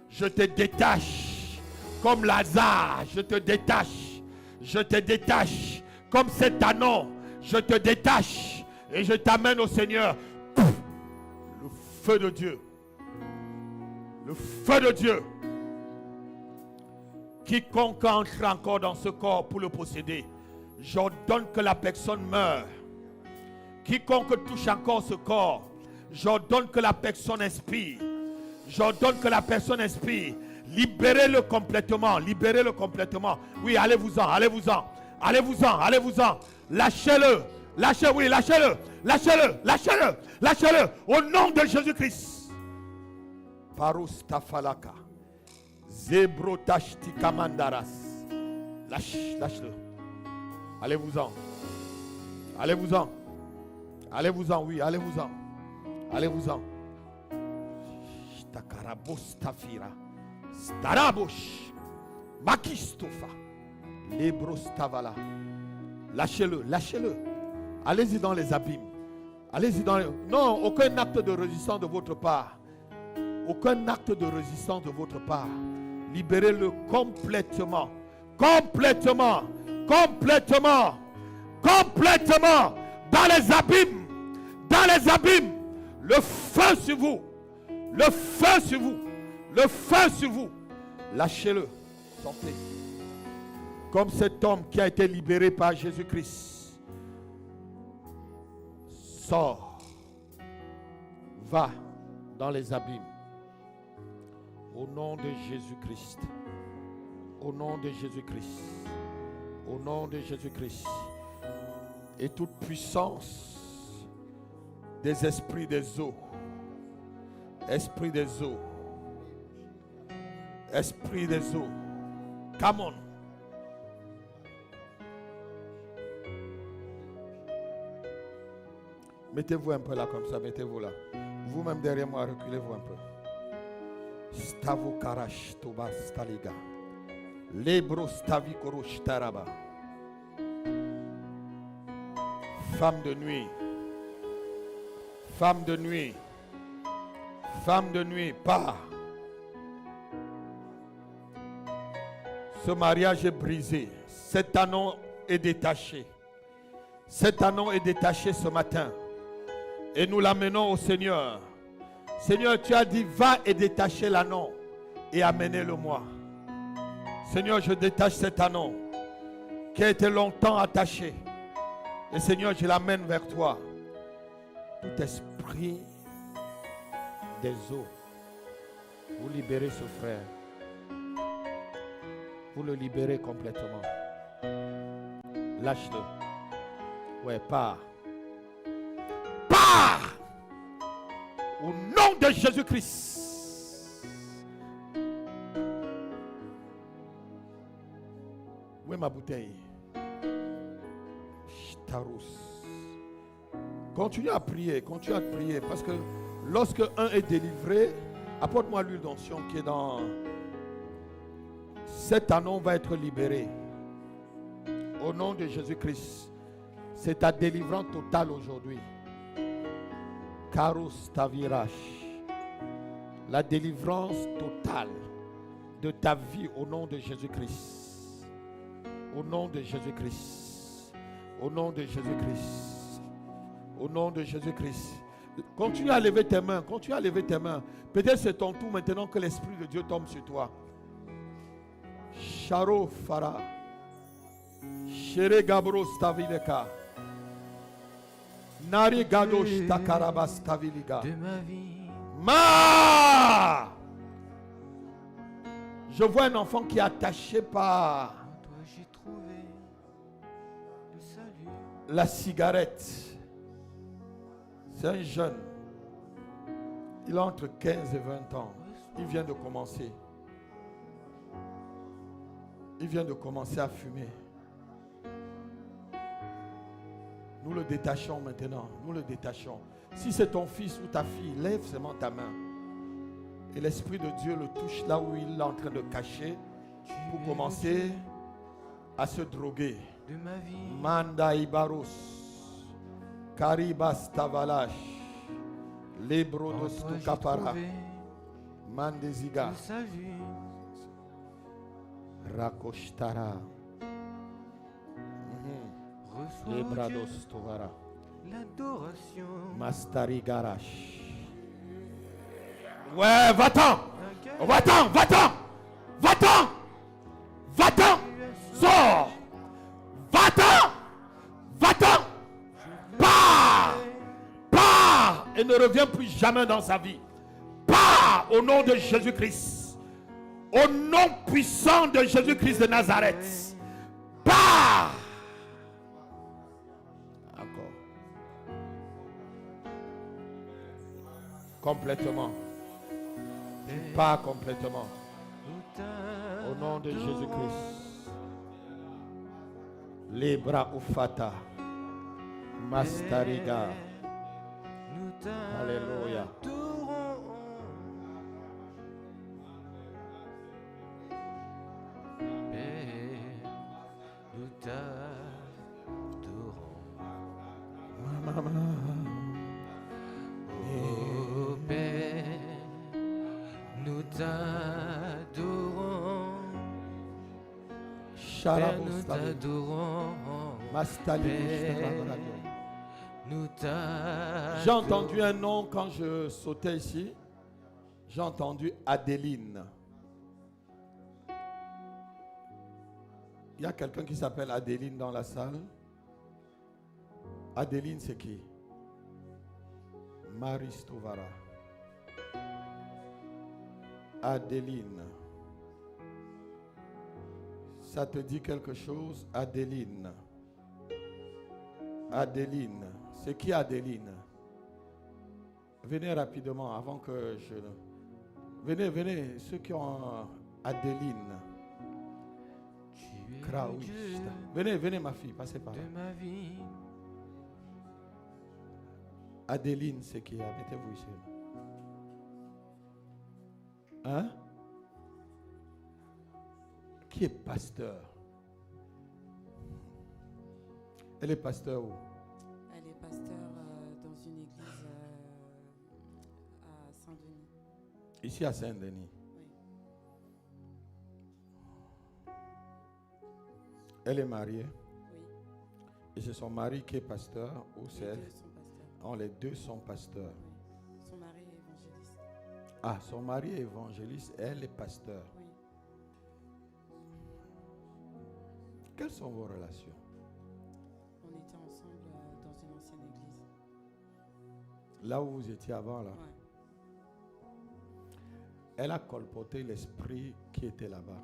Je te détache. Comme Lazare, je te détache. Je te détache. Comme cet anon, je te détache. Et je t'amène au Seigneur. Le feu de Dieu. Le feu de Dieu. Quiconque entre encore dans ce corps pour le posséder, j'ordonne que la personne meure. Quiconque touche encore ce corps, j'ordonne que la personne expire. J'ordonne que la personne expire. Libérez-le complètement. Libérez-le complètement. Oui, allez-vous-en, allez-vous-en. Allez-vous-en, allez-vous-en. Lâchez-le. Lâchez, oui, lâchez-le. Lâchez-le, lâchez-le, lâchez-le. Au nom de Jésus-Christ. Parus tafalaka. Zebrotashti kamandaras. Lâche-le. Allez-vous-en. Allez-vous-en. Allez-vous-en, oui, allez-vous-en. Allez-vous-en. Takarabos tafira. Starabosh. Makistofa. Lebros tavala. Lâchez-le, lâchez-le. Allez-y dans les abîmes. Allez-y dans les... Non, aucun acte de résistance de votre part. Aucun acte de résistance de votre part. Libérez-le complètement. Complètement. Complètement. Complètement. Dans les abîmes. Dans les abîmes. Le feu sur vous. Le feu sur vous. Le feu sur vous. Lâchez-le. Sortez. Comme cet homme qui a été libéré par Jésus-Christ. Sors. Va dans les abîmes. Au nom de Jésus-Christ. Au nom de Jésus-Christ. Au nom de Jésus-Christ. Et toute puissance des esprits des eaux. Esprit des eaux. Esprit des eaux. Come on. Mettez-vous un peu là comme ça. Mettez-vous là. Vous-même derrière moi, reculez-vous un peu. Stavo karash toba staliga. Lebro stavi korosh taraba. Femme de nuit. Femme de nuit. Femme de nuit, pars. Ce mariage est brisé. Cet anneau est détaché. Cet anneau est détaché ce matin. Et nous l'amenons au Seigneur. Seigneur, tu as dit, va et détacher l'anneau et amenez-le-moi. Seigneur, je détache cet anneau qui a été longtemps attaché. Et Seigneur, je l'amène vers toi. Tout esprit des eaux, vous libérez ce frère. Vous le libérez complètement. Lâche-le. Ouais, pars. Pars! Au nom de Jésus-Christ. Où est ma bouteille? Chtarous. Continue à prier, parce que lorsque un est délivré, apporte-moi l'huile d'onction qui est dans... Cet anneau va être libéré. Au nom de Jésus-Christ. C'est ta délivrance totale aujourd'hui. Karus Tavirash. La délivrance totale de ta vie au nom de Jésus-Christ. Au nom de Jésus-Christ. Au nom de Jésus-Christ. Au nom de Jésus-Christ. Continue à lever tes mains. Continue à lever tes mains. Peut-être c'est ton tour maintenant que l'Esprit de Dieu tombe sur toi. Sharo Farah. Shere Gabro Stavileka. Nari Gadosh Takarabas Taviliga. De ma vie. Ma! Je vois un enfant qui est attaché par En toi j'ai trouvé le salut. la cigarette. C'est un jeune. Il a entre 15 et 20 ans. Il vient de commencer. Il vient de commencer à fumer. Nous le détachons maintenant. Nous le détachons. Si c'est ton fils ou ta fille, lève seulement ta main. Et l'Esprit de Dieu le touche là où il est en train de cacher pour commencer à se droguer. De ma vie. Manda Ibaros. Karibas Tavalash. Lebrodos En toi j'ai Tukapara. trouvé Mandeziga. le salut. Rakoshtara. Reçois Lebrados Dieu Tovara. l'adoration. Mastari Garash. Ouais, va-t'en. Un cœur Va-t'en, va-t'en. Va-t'en. ne revient plus jamais dans sa vie. Pars au nom de Jésus-Christ. Au nom puissant de Jésus-Christ de Nazareth. Pars. Encore. Complètement. Pas complètement. Au nom de Jésus-Christ. Libra ufata. Mastariga. Alléluia. Nous t'adorons. Oh Père, nous t'adorons. Père, nous t'adorons. Nous t'adorons. J'ai entendu un nom quand je sautais ici. J'ai entendu Adeline. Il y a quelqu'un qui s'appelle Adeline dans la salle. Adeline, c'est qui? Maristovara. Adeline. Ça te dit quelque chose, Adeline? Adeline. C'est qui Adeline? Venez rapidement avant que je... Venez, ceux qui ont Adeline. Venez ma fille, passez par là. Ma vie. Adeline, c'est qui? Mettez-vous ici. Hein? Qui est pasteur? Elle est pasteur où? Elle est pasteur dans une église à Saint-Denis. Ici à Saint-Denis. Oui. Elle est mariée. Oui. Et c'est son mari qui est pasteur ou c'est elle? Les deux sont pasteurs. Oh, les deux sont pasteurs. Oui. Son mari est évangéliste. Ah, son mari est évangéliste, elle est pasteur. Oui. Quelles sont vos relations? On était ensemble dans une ancienne église. Là où vous étiez avant, là. Ouais. Elle a colporté l'esprit qui était là-bas.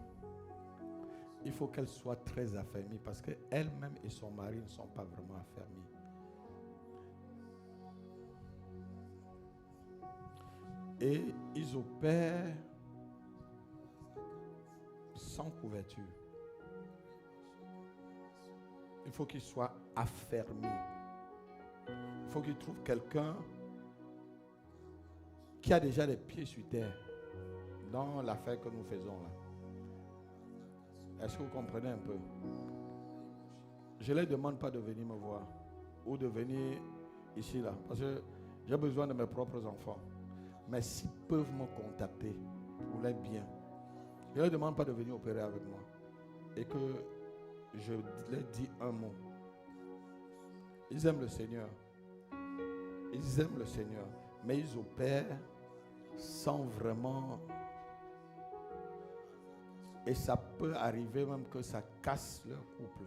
Il faut qu'elle soit très affermie parce qu'elle-même et son mari ne sont pas vraiment affermis. Et ils opèrent sans couverture. Il faut qu'ils soient affermis. Il faut qu'ils trouvent quelqu'un qui a déjà les pieds sur terre dans l'affaire que nous faisons là. Est-ce que vous comprenez un peu? Je ne les demande pas de venir me voir ou de venir ici là parce que j'ai besoin de mes propres enfants. Mais s'ils peuvent me contacter pour les biens, je ne les demande pas de venir opérer avec moi et que je leur dis un mot. Ils aiment le Seigneur. Ils aiment le Seigneur, mais ils opèrent sans vraiment... Et ça peut arriver même que ça casse leur couple.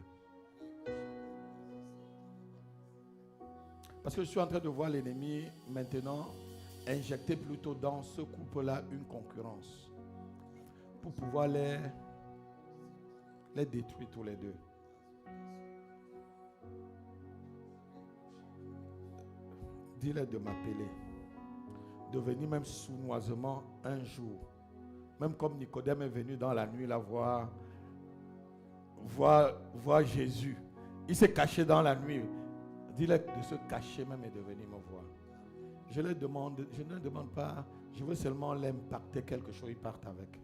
Parce que je suis en train de voir l'ennemi maintenant injecter plutôt dans ce couple-là une concurrence pour pouvoir les détruire tous les deux. Dis-leur de m'appeler, de venir même sournoisement un jour. Même comme Nicodème est venu dans la nuit là voir Jésus. Il s'est caché dans la nuit. Dis-leur de se cacher même et de venir me voir. Je ne leur demande pas, je veux seulement l'impacter quelque chose, ils partent avec.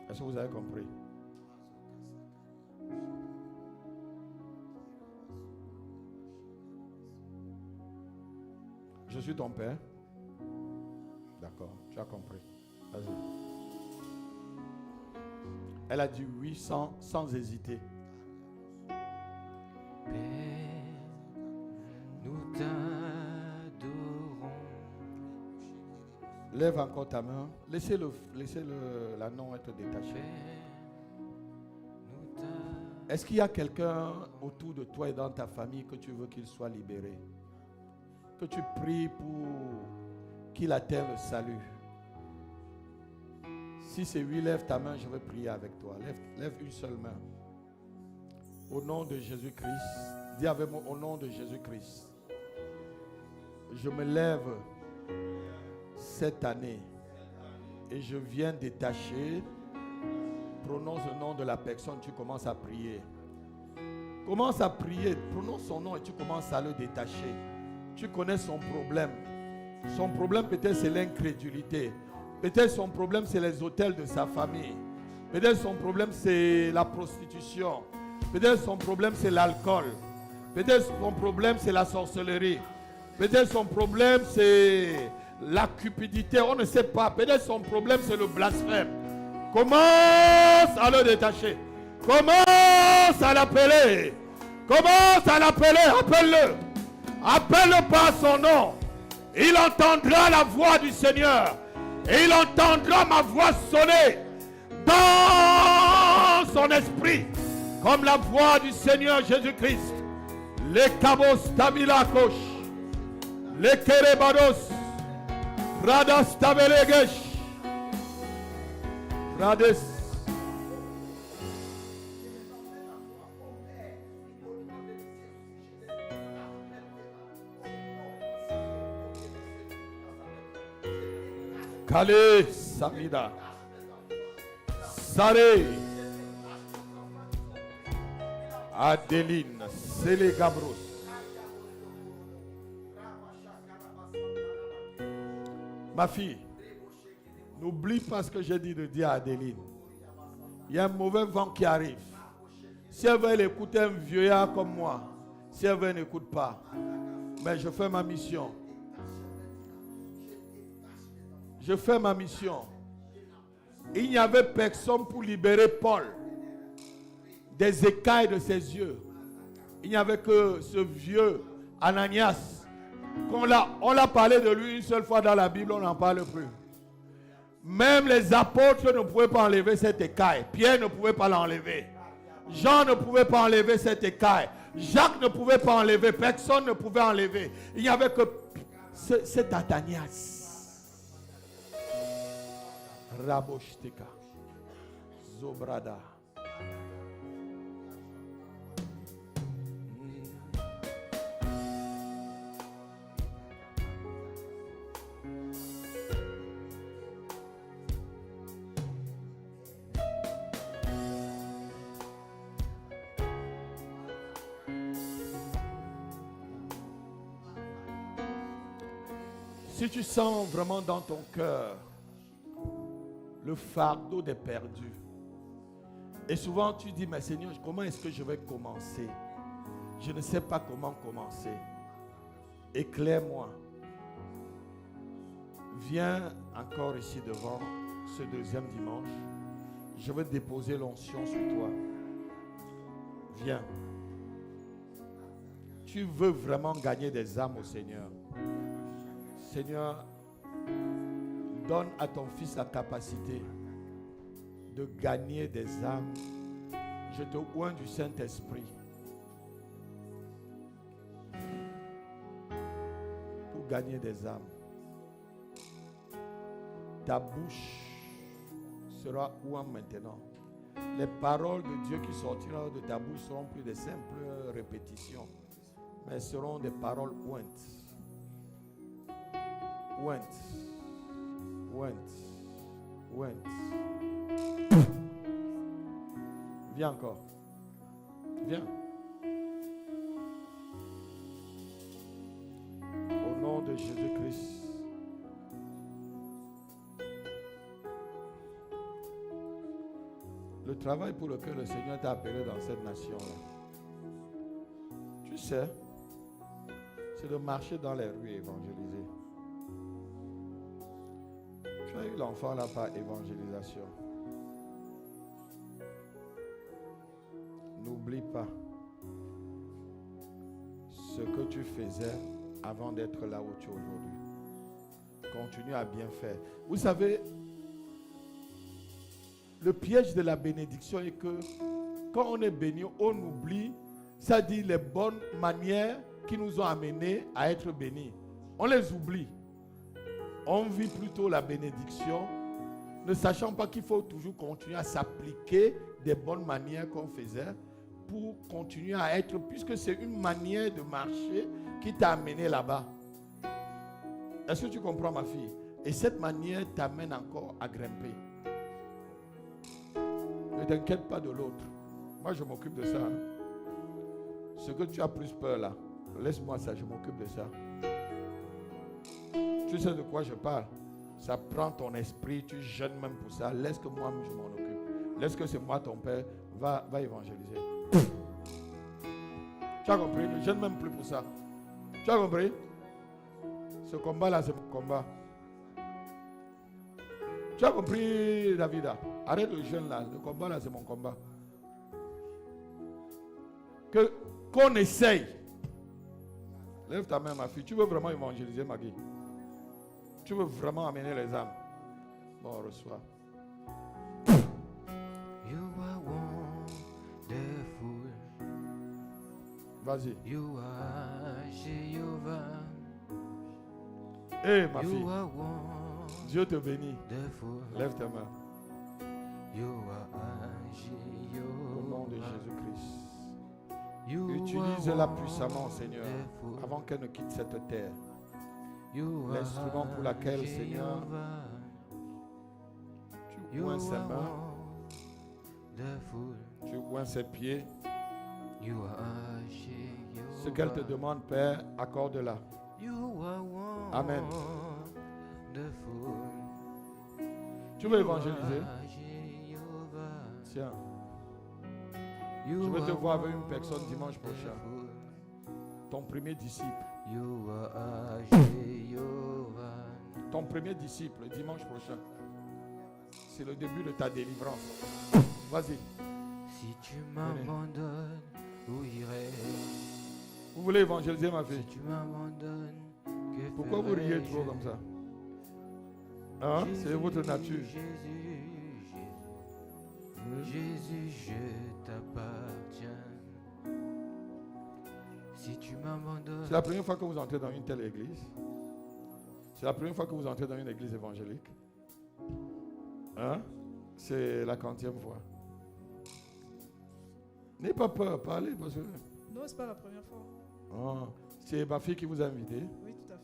Est-ce que vous avez compris? Je suis ton père. D'accord, tu as compris. Vas-y. Elle a dit oui sans hésiter. Père, nous t'adorons. Lève encore ta main. Laissez l'anneau être détaché. Est-ce qu'il y a quelqu'un autour de toi et dans ta famille que tu veux qu'il soit libéré? que tu pries pour qu'il atteigne le salut. Si c'est oui, lève ta main, je vais prier avec toi. Lève une seule main. Au nom de Jésus-Christ, dis avec moi, au nom de Jésus-Christ, je me lève cette année et je viens détacher. Prononce le nom de la personne, tu commences à prier. Commence à prier, prononce son nom et tu commences à le détacher. Tu connais son problème. Son problème peut-être c'est l'incrédulité. Peut-être son problème c'est les hôtels de sa famille. Peut-être son problème c'est la prostitution. Peut-être son problème c'est l'alcool. Peut-être son problème c'est la sorcellerie. Peut-être son problème c'est la cupidité. On ne sait pas. Peut-être son problème c'est le blasphème. Commence à le détacher. Commence à l'appeler. Commence à l'appeler. Appelle-le. Appelle-le par son nom. Il entendra la voix du Seigneur. Et il entendra ma voix sonner dans son esprit. Comme la voix du Seigneur Jésus-Christ. Les cabos tabilakos. Les kerebados. Radas tabelegesh. Rades. Kale Samida. Sare. Adeline. Sele Gabros. Ma fille, n'oublie pas ce que j'ai dit de dire à Adeline. Il y a un mauvais vent qui arrive. Si elle veut écouter un vieillard comme moi, si elle veut, n'écoute pas. Mais je fais ma mission. Je fais ma mission. Il n'y avait personne pour libérer Paul des écailles de ses yeux. Il n'y avait que ce vieux Ananias. On l'a parlé de lui une seule fois dans la Bible, on n'en parle plus. Même les apôtres ne pouvaient pas enlever cette écaille. Pierre ne pouvait pas l'enlever. Jean ne pouvait pas enlever cette écaille. Jacques ne pouvait pas enlever. Personne ne pouvait enlever. Il n'y avait que cet Ananias. Raboshteka. Zobrada. Si tu sens vraiment dans ton cœur le fardeau des perdus, et souvent tu dis, mais Seigneur, comment est-ce que je vais commencer? Je ne sais pas comment commencer. Éclaire-moi. Viens encore ici devant ce deuxième dimanche. Je vais déposer l'onction sur toi. Viens. Tu veux vraiment gagner des âmes au Seigneur. Seigneur, donne à ton fils la capacité de gagner des âmes. Je te oins du Saint-Esprit pour gagner des âmes. Ta bouche sera oint maintenant. Les paroles de Dieu qui sortiront de ta bouche seront plus de simples répétitions, mais seront des paroles ointes. Went. Viens encore. Viens. Au nom de Jésus-Christ. Le travail pour lequel le Seigneur t'a appelé dans cette nation-là, tu sais, c'est de marcher dans les rues et évangéliser. Tu as eu l'enfant là par évangélisation. N'oublie pas ce que tu faisais avant d'être là où tu es aujourd'hui. Continue à bien faire. Vous savez, le piège de la bénédiction est que quand on est béni, on oublie, ça dit les bonnes manières qui nous ont amenés à être bénis. On les oublie. On vit plutôt la bénédiction, ne sachant pas qu'il faut toujours continuer à s'appliquer des bonnes manières qu'on faisait pour continuer à être, puisque c'est une manière de marcher qui t'a amené là-bas. Est-ce que tu comprends, ma fille? Et cette manière t'amène encore à grimper. Ne t'inquiète pas de l'autre. Moi, je m'occupe de ça. Ce que tu as plus peur là, laisse-moi ça, je m'occupe de ça. Tu sais de quoi je parle. Ça prend ton esprit, tu jeûnes même pour ça. Laisse que moi, je m'en occupe. Laisse que c'est moi, ton père, va évangéliser. Tu as compris? Ne jeûne même plus pour ça. Tu as compris? Ce combat-là, c'est mon combat. Tu as compris, Davida? Arrête le jeûne là. Le combat-là, c'est mon combat. Qu'on essaye. Lève ta main, ma fille. Tu veux vraiment évangéliser, Maggie? Tu veux vraiment amener les âmes? Bon, reçois. You are wonderful. Vas-y. You are Jehovah. Hé, ma You fille. are Dieu te bénit. wonderful. Lève tes mains. You are Jehovah. Au nom de Jésus-Christ. You Utilise-la are puissamment, Seigneur, wonderful. avant qu'elle ne quitte cette terre. You L'instrument pour laquelle, are Seigneur, Jehovah. tu You oins ses are mains, wonderful. tu oins ses pieds. You are Jehovah. Ce qu'elle te demande, Père, accorde-la. You are Amen. wonderful. Tu veux évangéliser? You are Jehovah. Tiens, You je veux te are voir avec une personne dimanche prochain. wonderful. Ton premier disciple. You are Jehovah. Ton premier disciple, dimanche prochain. C'est le début de ta délivrance. Vas-y. Si tu m'abandonnes, où irai? Vous voulez évangéliser, ma Si fille? tu m'abandonnes, que Pourquoi vous riez ferai-je? trop comme ça? Hein? C'est Jésus, votre nature. Jésus, je t'appartiens. Si tu m'abandonnes, C'est la première fois que vous entrez dans une telle église. C'est la première fois que vous entrez dans une église évangélique. Hein? C'est la 40e fois. N'ayez pas peur, parlez. Parce que... Non, c'est pas la première fois. Ah, c'est ma fille qui vous a invité. Oui, tout à fait.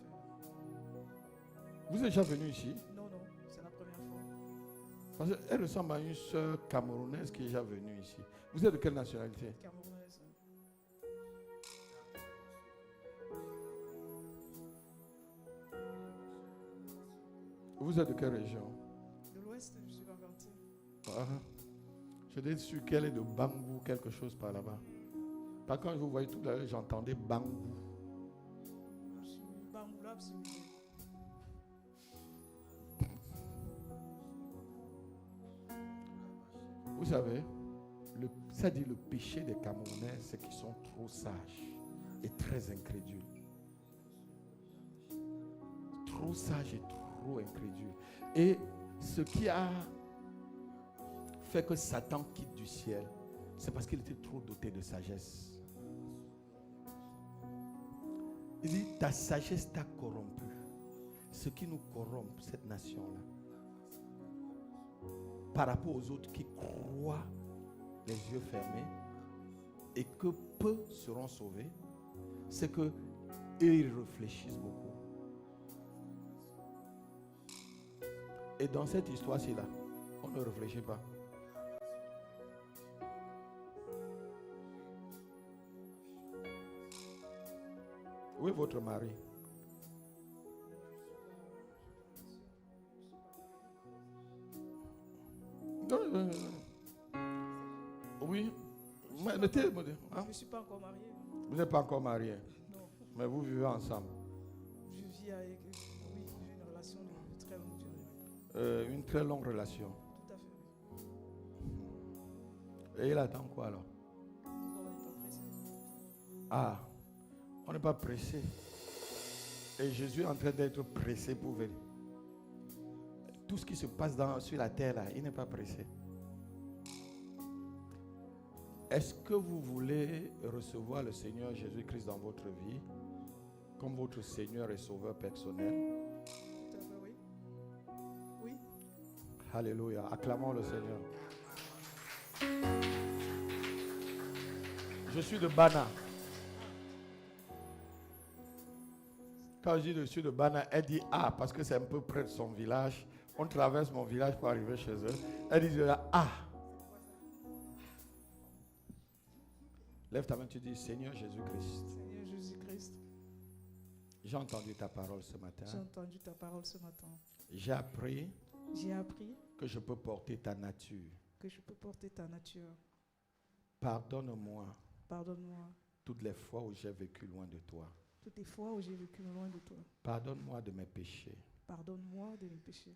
Vous êtes déjà venu ici. Non, non, c'est la première fois. Parce qu'elle ressemble à une sœur camerounaise qui est déjà venue ici. Vous êtes de quelle nationalité? Camerounaise. Vous êtes de quelle région? De l'Ouest, je suis convertie. Ah, j'étais sûr qu'elle est de Bangou, quelque chose par là-bas. Par quand je vous voyais tout à l'heure, j'entendais Bangou. Je suis Bangoulab, si vous voulez. Vous savez, ça dit le péché des Camerounais, c'est qu'ils sont trop sages et très incrédules. Trop sages et trop incrédules. Et ce qui a fait que Satan quitte du ciel, c'est parce qu'il était trop doté de sagesse. Il dit, ta sagesse t'a corrompu. Ce qui nous corrompt, cette nation-là, par rapport aux autres qui croient les yeux fermés et que peu seront sauvés, c'est que eux, ils réfléchissent beaucoup. Et dans cette histoire-ci là, on ne réfléchit pas. Où est votre mari? Oui. Mettez, hein? Je ne suis pas encore mariée. Vous n'êtes pas encore marié, Non. mais vous vivez ensemble. Je vis avec. Oui, j'ai une relation de très longue durée. Une très longue relation. Tout à fait. Oui. Et il attend quoi alors? On n'est pas pressé. Ah, on n'est pas pressé. Et Jésus est en train d'être pressé pour venir. Tout ce qui se passe sur la terre là, il n'est pas pressé. Est-ce que vous voulez recevoir le Seigneur Jésus-Christ dans votre vie comme votre Seigneur et Sauveur personnel. Tout à fait, oui. Oui. Alléluia. Acclamons le Seigneur. Je suis de Bana. Quand je dis je suis de Bana, elle dit ah, parce que c'est un peu près de son village. On traverse mon village pour arriver chez eux. Elle dit ah. Lève ta main, tu dis Seigneur Jésus-Christ. Seigneur Jésus-Christ, J'ai entendu ta parole ce matin. j'ai entendu ta parole ce matin. J'ai appris J'ai appris que je peux porter ta nature. que je peux porter ta nature. Pardonne-moi Pardonne-moi toutes les fois où j'ai vécu loin de toi. toutes les fois où j'ai vécu loin de toi. Pardonne-moi de mes péchés. Pardonne-moi de mes péchés.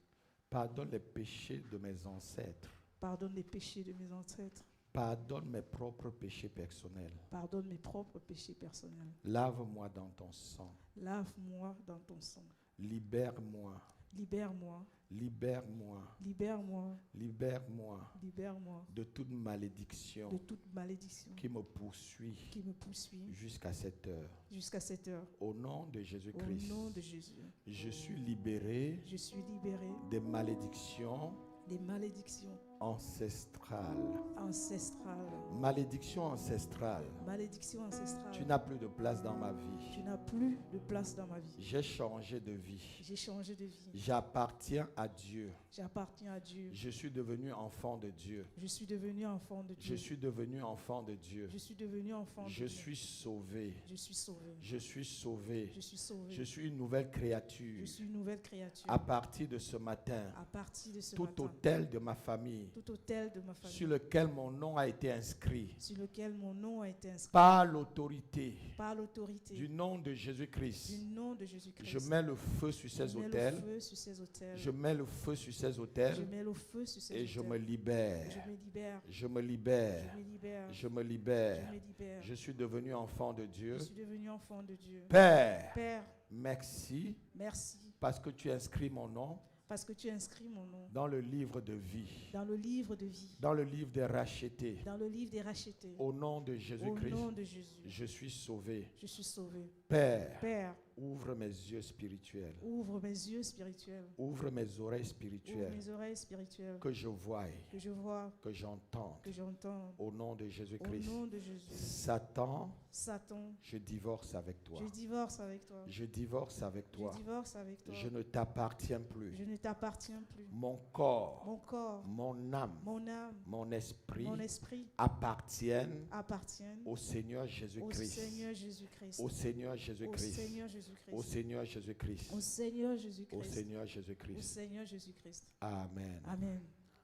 Pardonne les péchés de mes ancêtres. Pardonne les péchés de mes ancêtres. Pardonne mes propres péchés personnels. Pardonne mes propres péchés personnels. Lave-moi dans ton sang. Lave-moi dans ton sang. Libère-moi. Libère-moi. Libère-moi. Libère-moi. Libère-moi Libère-moi de toute malédiction de toute malédiction qui me poursuit qui me poursuit jusqu'à cette heure. jusqu'à cette heure. Au nom de Au Jésus-Christ, nom de Jésus, je suis libéré je suis libéré des malédictions des malédictions ancestrales. ancestrales. Malédiction ancestrale. Malédiction ancestrale. Tu n'as plus de place dans ma vie. Tu n'as plus de place dans ma vie. J'ai changé de vie. J'ai changé de vie. J'appartiens à Dieu. J'appartiens à Dieu. Je suis devenu enfant de Dieu. Je suis devenu enfant de Dieu. Je suis devenu enfant de Dieu. Je suis devenu enfant de Je Dieu. suis sauvé. Je suis sauvé. Je suis sauvé. Je suis sauvé. Je suis une nouvelle Je créature. suis une nouvelle créature. À partir de ce matin, À partir de ce tout matin, autel de ma famille tout hôtel de ma famille sur lequel mon nom a été inscrit sur lequel mon nom a été inscrit par l'autorité par l'autorité du nom de Jésus-Christ, du nom de Jésus-Christ. je mets le feu sur ces Je mets autels. le feu sur ces autels. Je mets le feu sur ces Je autels mets le feu sur ces et je autels. me libère. Je me libère. Je me libère. Je me libère. Je me Je libère. me libère. Je suis devenu enfant de Dieu. Je suis devenu enfant de Dieu. Père, Père, merci merci parce que tu inscris mon nom parce que tu inscris mon nom dans le livre de vie, dans le livre de vie, dans le livre des rachetés. dans le livre des rachetés. Au nom de Au Jésus-Christ, nom de Jésus, je suis sauvé. je suis sauvé. Père, Père, ouvre mes yeux spirituels. ouvre mes yeux spirituels. Ouvre mes oreilles Ouvre spirituelles. mes oreilles spirituelles. Que je voie, Que je vois, que j'entende. que j'entends. Au nom de Au Jésus-Christ. nom de Jésus. Satan, Satan, je divorce avec toi. je divorce avec toi. Je divorce avec toi. Je divorce avec toi. Je ne t'appartiens plus. Je ne t'appartiens plus. Mon corps, Mon corps, mon âme, mon âme, mon esprit mon esprit appartiennent appartiennent au Seigneur au Jésus-Christ. Seigneur Jésus-Christ. Au Seigneur Au Jésus-Christ. Seigneur Jésus-Christ. Au Seigneur Jésus-Christ. Au Seigneur Au Jésus-Christ. Seigneur Au Jésus-Christ. Seigneur Jésus-Christ. Amen. Amen.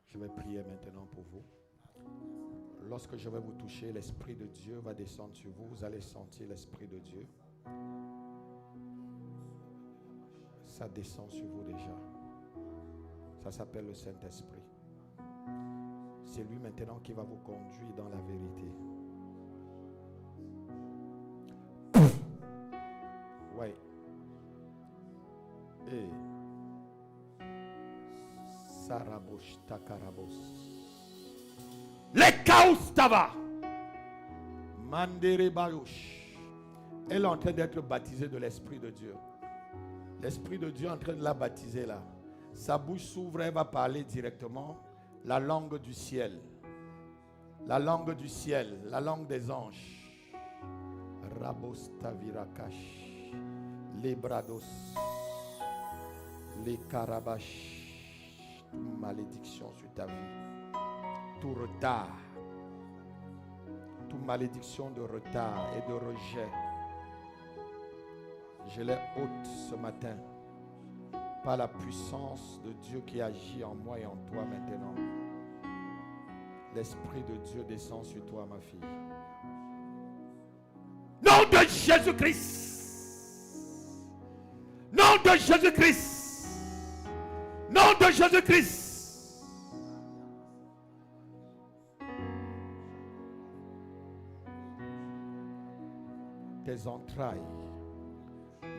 Je vais prier maintenant pour vous. Lorsque je vais vous toucher, l'Esprit de Dieu va descendre sur vous. Vous allez sentir l'Esprit de Dieu. Ça descend sur vous déjà. Ça s'appelle le Saint-Esprit. C'est lui maintenant qui va vous conduire dans la vérité. Oui. Et Sarabosh Takarabos. Les Kaustava. Mandere Bayosh. Elle est en train d'être baptisée de l'Esprit de Dieu. L'Esprit de Dieu est en train de la baptiser là. Sa bouche s'ouvre, elle va parler directement la langue du ciel. La langue du ciel, la langue des anges. Rabos Tavirakash. Les Brados. Les Karabash. Malédiction sur ta vie. Tout retard. Toute malédiction de retard et de rejet. Je les ôte ce matin par la puissance de Dieu qui agit en moi et en toi maintenant. L'Esprit de Dieu descend sur toi, ma fille. Nom de Jésus-Christ. Nom de Jésus-Christ. Nom de Jésus-Christ. Tes entrailles.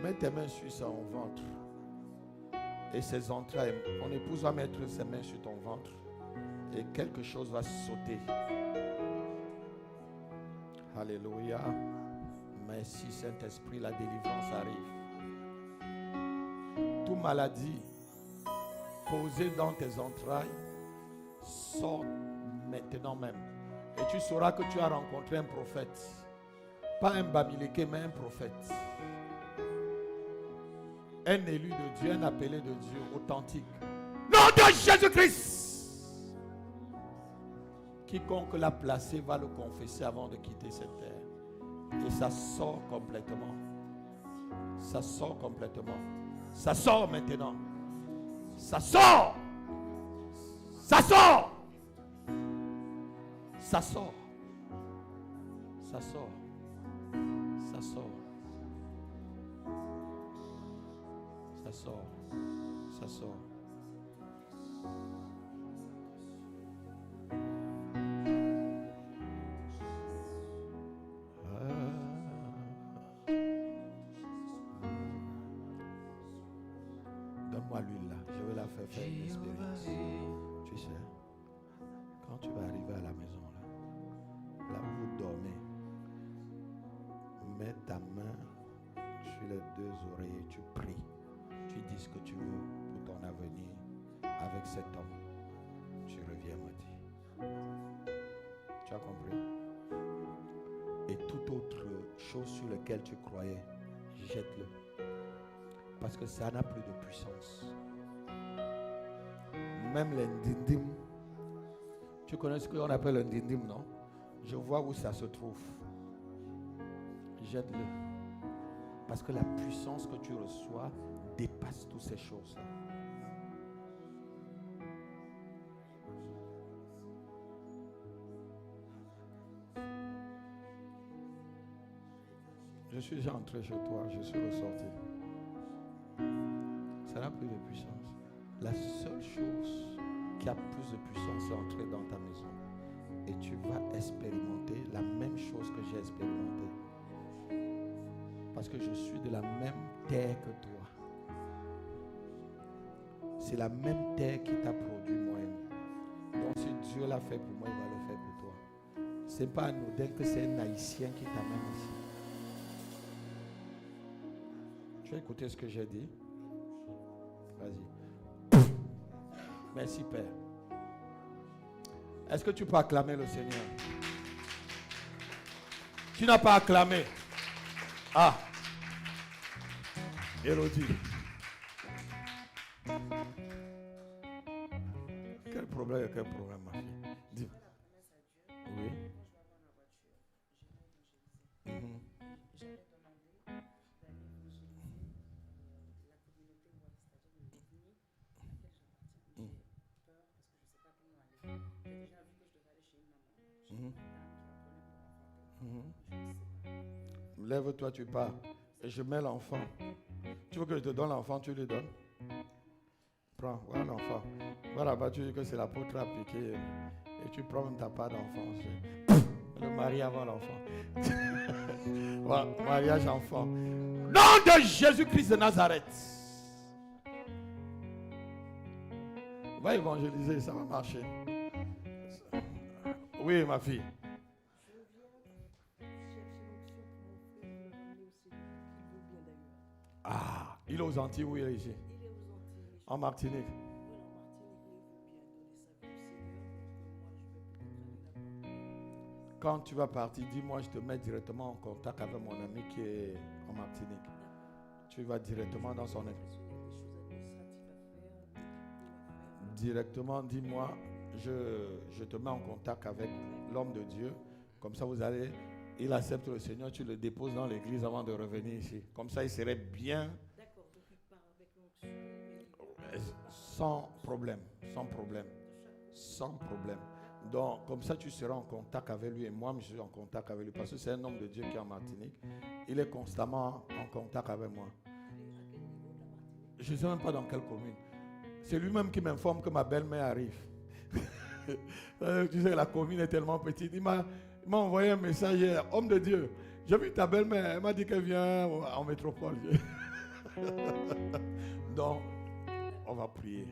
Mets tes mains sur son ventre. Et ses entrailles. Mon épouse va mettre ses mains sur ton ventre. Et quelque chose va sauter. Alléluia. Merci Saint-Esprit, la délivrance arrive. Toute maladie posée dans tes entrailles sort maintenant même. Et tu sauras que tu as rencontré un prophète. Pas un Bamileke, mais un prophète. Un élu de Dieu, un appelé de Dieu, authentique. Nom de Jésus-Christ. Quiconque l'a placé va le confesser avant de quitter cette terre. Et ça sort complètement. Ça sort complètement. Ça sort maintenant. Ça sort. Ça sort. Ça sort. Ça sort. Ça sort. Ça sort. Ça sort. Donne-moi l'huile là. Je vais la faire une expérience. Tu sais, quand tu vas arriver à la maison là où vous dormez, mets ta main sur les deux oreilles et tu pries. Tu dis ce que tu veux pour ton avenir avec cet homme. Tu reviens me dire. Tu as compris? Et toute autre chose sur laquelle tu croyais, jette-le. Parce que ça n'a plus de puissance. Même les ndindim. Tu connais ce qu'on appelle un ndindim, non? Je vois où ça se trouve. Jette-le. Parce que la puissance que tu reçois dépasse toutes ces choses-là. Je suis entré chez toi, je suis ressorti. Ça n'a plus de puissance. La seule chose qui a plus de puissance, c'est entrer dans ta maison. Et tu vas expérimenter la même chose que j'ai expérimenté. Parce que je suis de la même terre que toi. C'est la même terre qui t'a produit moi-même. Donc si Dieu l'a fait pour moi, il va le faire pour toi. Ce n'est pas anodin que c'est un Haïtien qui t'amène ici. Tu as écouté ce que j'ai dit? Vas-y. Merci Père. Est-ce que tu peux acclamer le Seigneur? Tu n'as pas acclamé. Ah. Élodie. Quel problème, ma fille? Dis. Oui. Lève-toi, tu pars. Et je mets l'enfant. Tu veux que je te donne l'enfant, tu lui donnes. Prends, voilà l'enfant. Voilà, bah, tu dis que c'est la peau à piquer. Et tu prends même ta part d'enfant. Le mari avant l'enfant. Voilà, mariage enfant. Nom de Jésus-Christ de Nazareth. Va évangéliser, ça va marcher. Oui, ma fille. Ah, il est aux Antilles ou il est ici? Il est aux Antilles. En Martinique. Quand tu vas partir, dis-moi, je te mets directement en contact avec mon ami qui est en Martinique. Tu vas directement dans son église. Directement, dis-moi, je te mets en contact avec l'homme de Dieu. Comme ça, vous allez... Il accepte le Seigneur, tu le déposes dans l'église avant de revenir ici. Comme ça, il serait bien. D'accord, donc il part avec l'onction. Sans problème, sans problème. Sans problème. Donc, comme ça, tu seras en contact avec lui et moi, je suis en contact avec lui. Parce que c'est un homme de Dieu qui est en Martinique. Il est constamment en contact avec moi. Je ne sais même pas dans quelle commune. C'est lui-même qui m'informe que ma belle-mère arrive. Tu sais, la commune est tellement petite. Il m'a envoyé un message hier. Homme de Dieu, j'ai vu ta belle-mère. Elle m'a dit qu'elle vient en métropole. Donc, on va prier.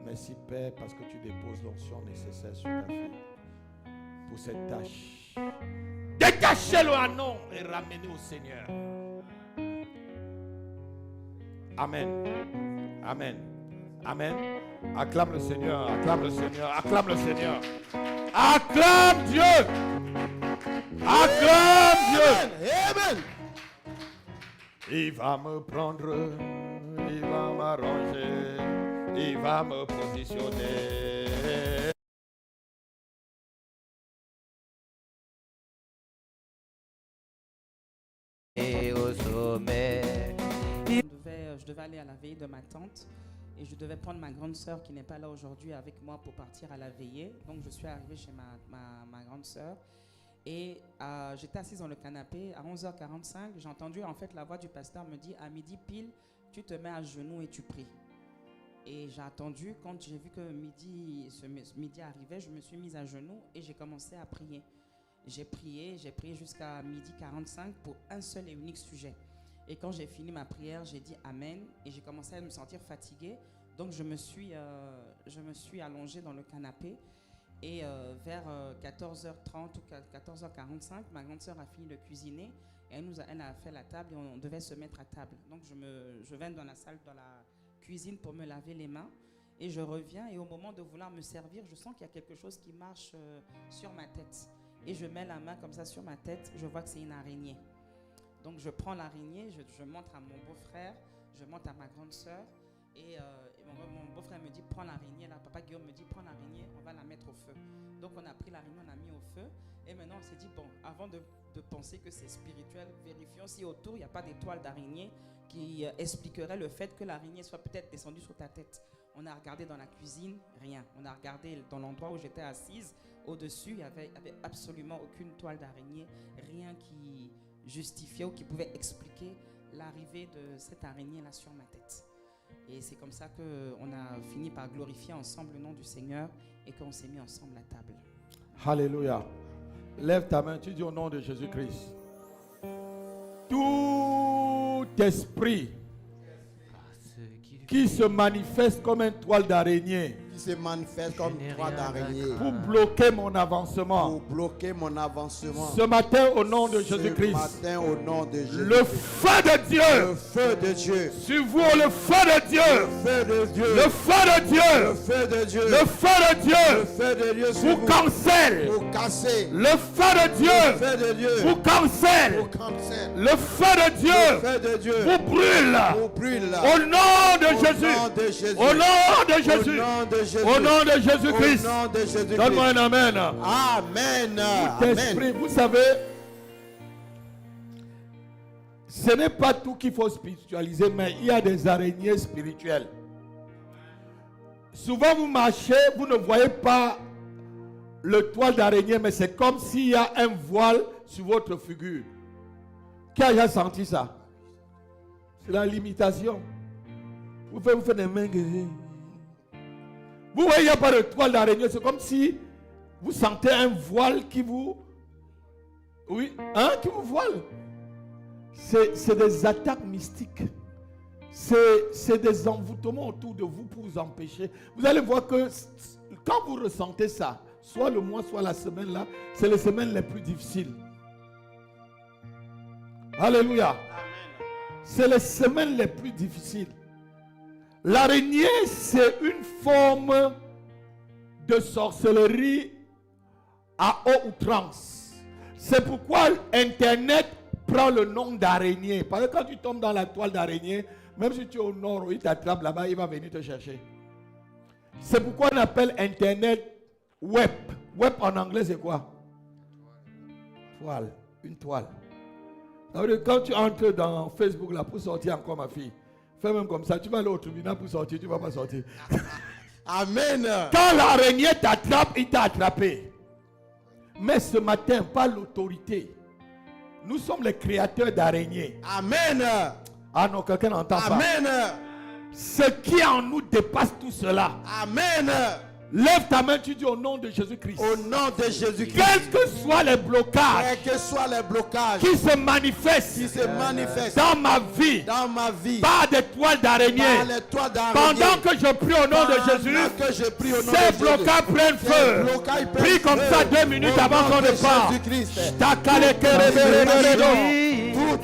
Merci Père parce que tu déposes l'onction nécessaire sur ta fille. pour cette tâche. Détachez-le en nom et ramenez au Seigneur. Amen. Amen. Amen. Acclame le Seigneur. Acclame le Seigneur. Acclame le Seigneur. Acclame Dieu. Acclame Dieu. Amen. Il va me prendre. Il va m'arranger. Il va me positionner. Et au sommet. Je devais aller à la veillée de ma tante et je devais prendre ma grande sœur qui n'est pas là aujourd'hui avec moi pour partir à la veillée. Donc je suis arrivée chez ma grande sœur et j'étais assise dans le canapé. À 11h45, j'ai entendu en fait la voix du pasteur me dire à midi pile, tu te mets à genoux et tu pries. Et j'ai attendu, quand j'ai vu que midi arrivait, je me suis mise à genoux et j'ai commencé à prier. J'ai prié jusqu'à midi 45 pour un seul et unique sujet. Et quand j'ai fini ma prière, j'ai dit Amen et j'ai commencé à me sentir fatiguée. Donc je me suis allongée dans le canapé et vers 14h30 ou 14h45, ma grande sœur a fini de cuisiner et elle a fait la table et on devait se mettre à table. Donc je vais dans la salle, dans la cuisine pour me laver les mains et je reviens et au moment de vouloir me servir, je sens qu'il y a quelque chose qui marche sur ma tête. Et je mets la main comme ça sur ma tête, je vois que c'est une araignée. Donc je prends l'araignée, je montre à mon beau-frère, je montre à ma grande sœur et mon beau-frère me dit prends l'araignée là, papa Guillaume me dit prends l'araignée, on va la mettre au feu. Donc on a pris l'araignée, on a mis au feu et maintenant on s'est dit bon, avant de penser que c'est spirituel, vérifions si autour il n'y a pas d'étoile d'araignée qui expliquerait le fait que l'araignée soit peut-être descendue sur ta tête. On a regardé dans la cuisine, rien. On a regardé dans l'endroit où j'étais assise, au-dessus il n'y avait absolument aucune toile d'araignée, rien qui justifiait ou qui pouvait expliquer l'arrivée de cette araignée-là sur ma tête. Et c'est comme ça qu'on a fini par glorifier ensemble le nom du Seigneur et qu'on s'est mis ensemble à table. Alléluia. Lève ta main, tu dis au nom de Jésus-Christ. Tout esprit qui se manifeste comme une toile d'araignée, Qui se manifeste comme une toile d'araignée. pour bloquer mon avancement. Pour bloquer mon avancement. Ce matin, au nom de Jésus-Christ, Ce matin, au nom de Jésus. le feu de Dieu, Le feu de Dieu. sur vous, le feu de Dieu, Le feu de Dieu. le feu de Le Dieu, feu de Dieu. le feu de Le Dieu, feu de Dieu sur vous cancelle. Pour casser. Le feu de Le Dieu, feu de Dieu. vous cancelle. Pour cancel. Le feu de Le Dieu, feu de Dieu. vous brûle. Vous brûle. Au nom de Au Jésus. nom de Jésus. Au nom de Jésus. Au nom de Jésus. Au nom de Au Jésus-Christ. nom de Jésus-Christ. Donne-moi un amen. Amen. Esprit, vous savez, ce n'est pas tout qu'il faut spiritualiser, mais il y a des araignées spirituelles. Souvent vous marchez, vous ne voyez pas le toile d'araignée, mais c'est comme s'il y a un voile sur votre figure. Qui a déjà senti ça? C'est la limitation. Vous faites des mains. Vous voyez, il n'y a pas de toile d'araignée. C'est comme si vous sentez un voile qui vous... Oui, qui vous voile. C'est des attaques mystiques. C'est des envoûtements autour de vous pour vous empêcher. Vous allez voir que quand vous ressentez ça, soit le mois, soit la semaine là, c'est les semaines les plus difficiles. Alléluia. C'est les semaines les plus difficiles. L'araignée, c'est une forme de sorcellerie à haute outrance. C'est pourquoi Internet prend le nom d'araignée. Parce que quand tu tombes dans la toile d'araignée, même si tu es au nord, il t'attrape là-bas, il va venir te chercher. C'est pourquoi on appelle Internet web. Web en anglais, c'est quoi? Toile. Une toile. Ça veut dire, quand tu entres dans Facebook là pour sortir encore, ma fille, fais même comme ça, tu vas aller au tribunal pour sortir, tu ne vas pas sortir. Amen. Quand l'araignée t'attrape, il t'a attrapé. Mais ce matin, par l'autorité, nous sommes les créateurs d'araignées. Amen. Ah non, quelqu'un n'entend pas. Amen. Ce qui en nous dépasse tout cela. Amen. Lève ta main, tu dis au nom de Jésus-Christ. Au nom de Jésus-Christ. Quels que soient les blocages Quels que soient les blocages qui se manifestent dans ma vie, par des toiles d'araignée, pendant que je prie au nom de Jésus, ces blocages prennent feu. Prie comme ça 2 minutes avant qu'on ne parte.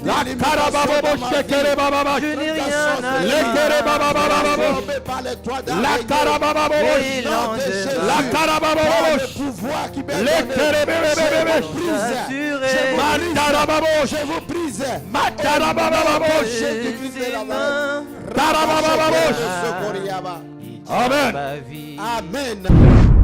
La carababo shekere baba. Je n'ai rien à la carababo. La carababo. Les kerebebe. Je vous brise. Amen. Amen.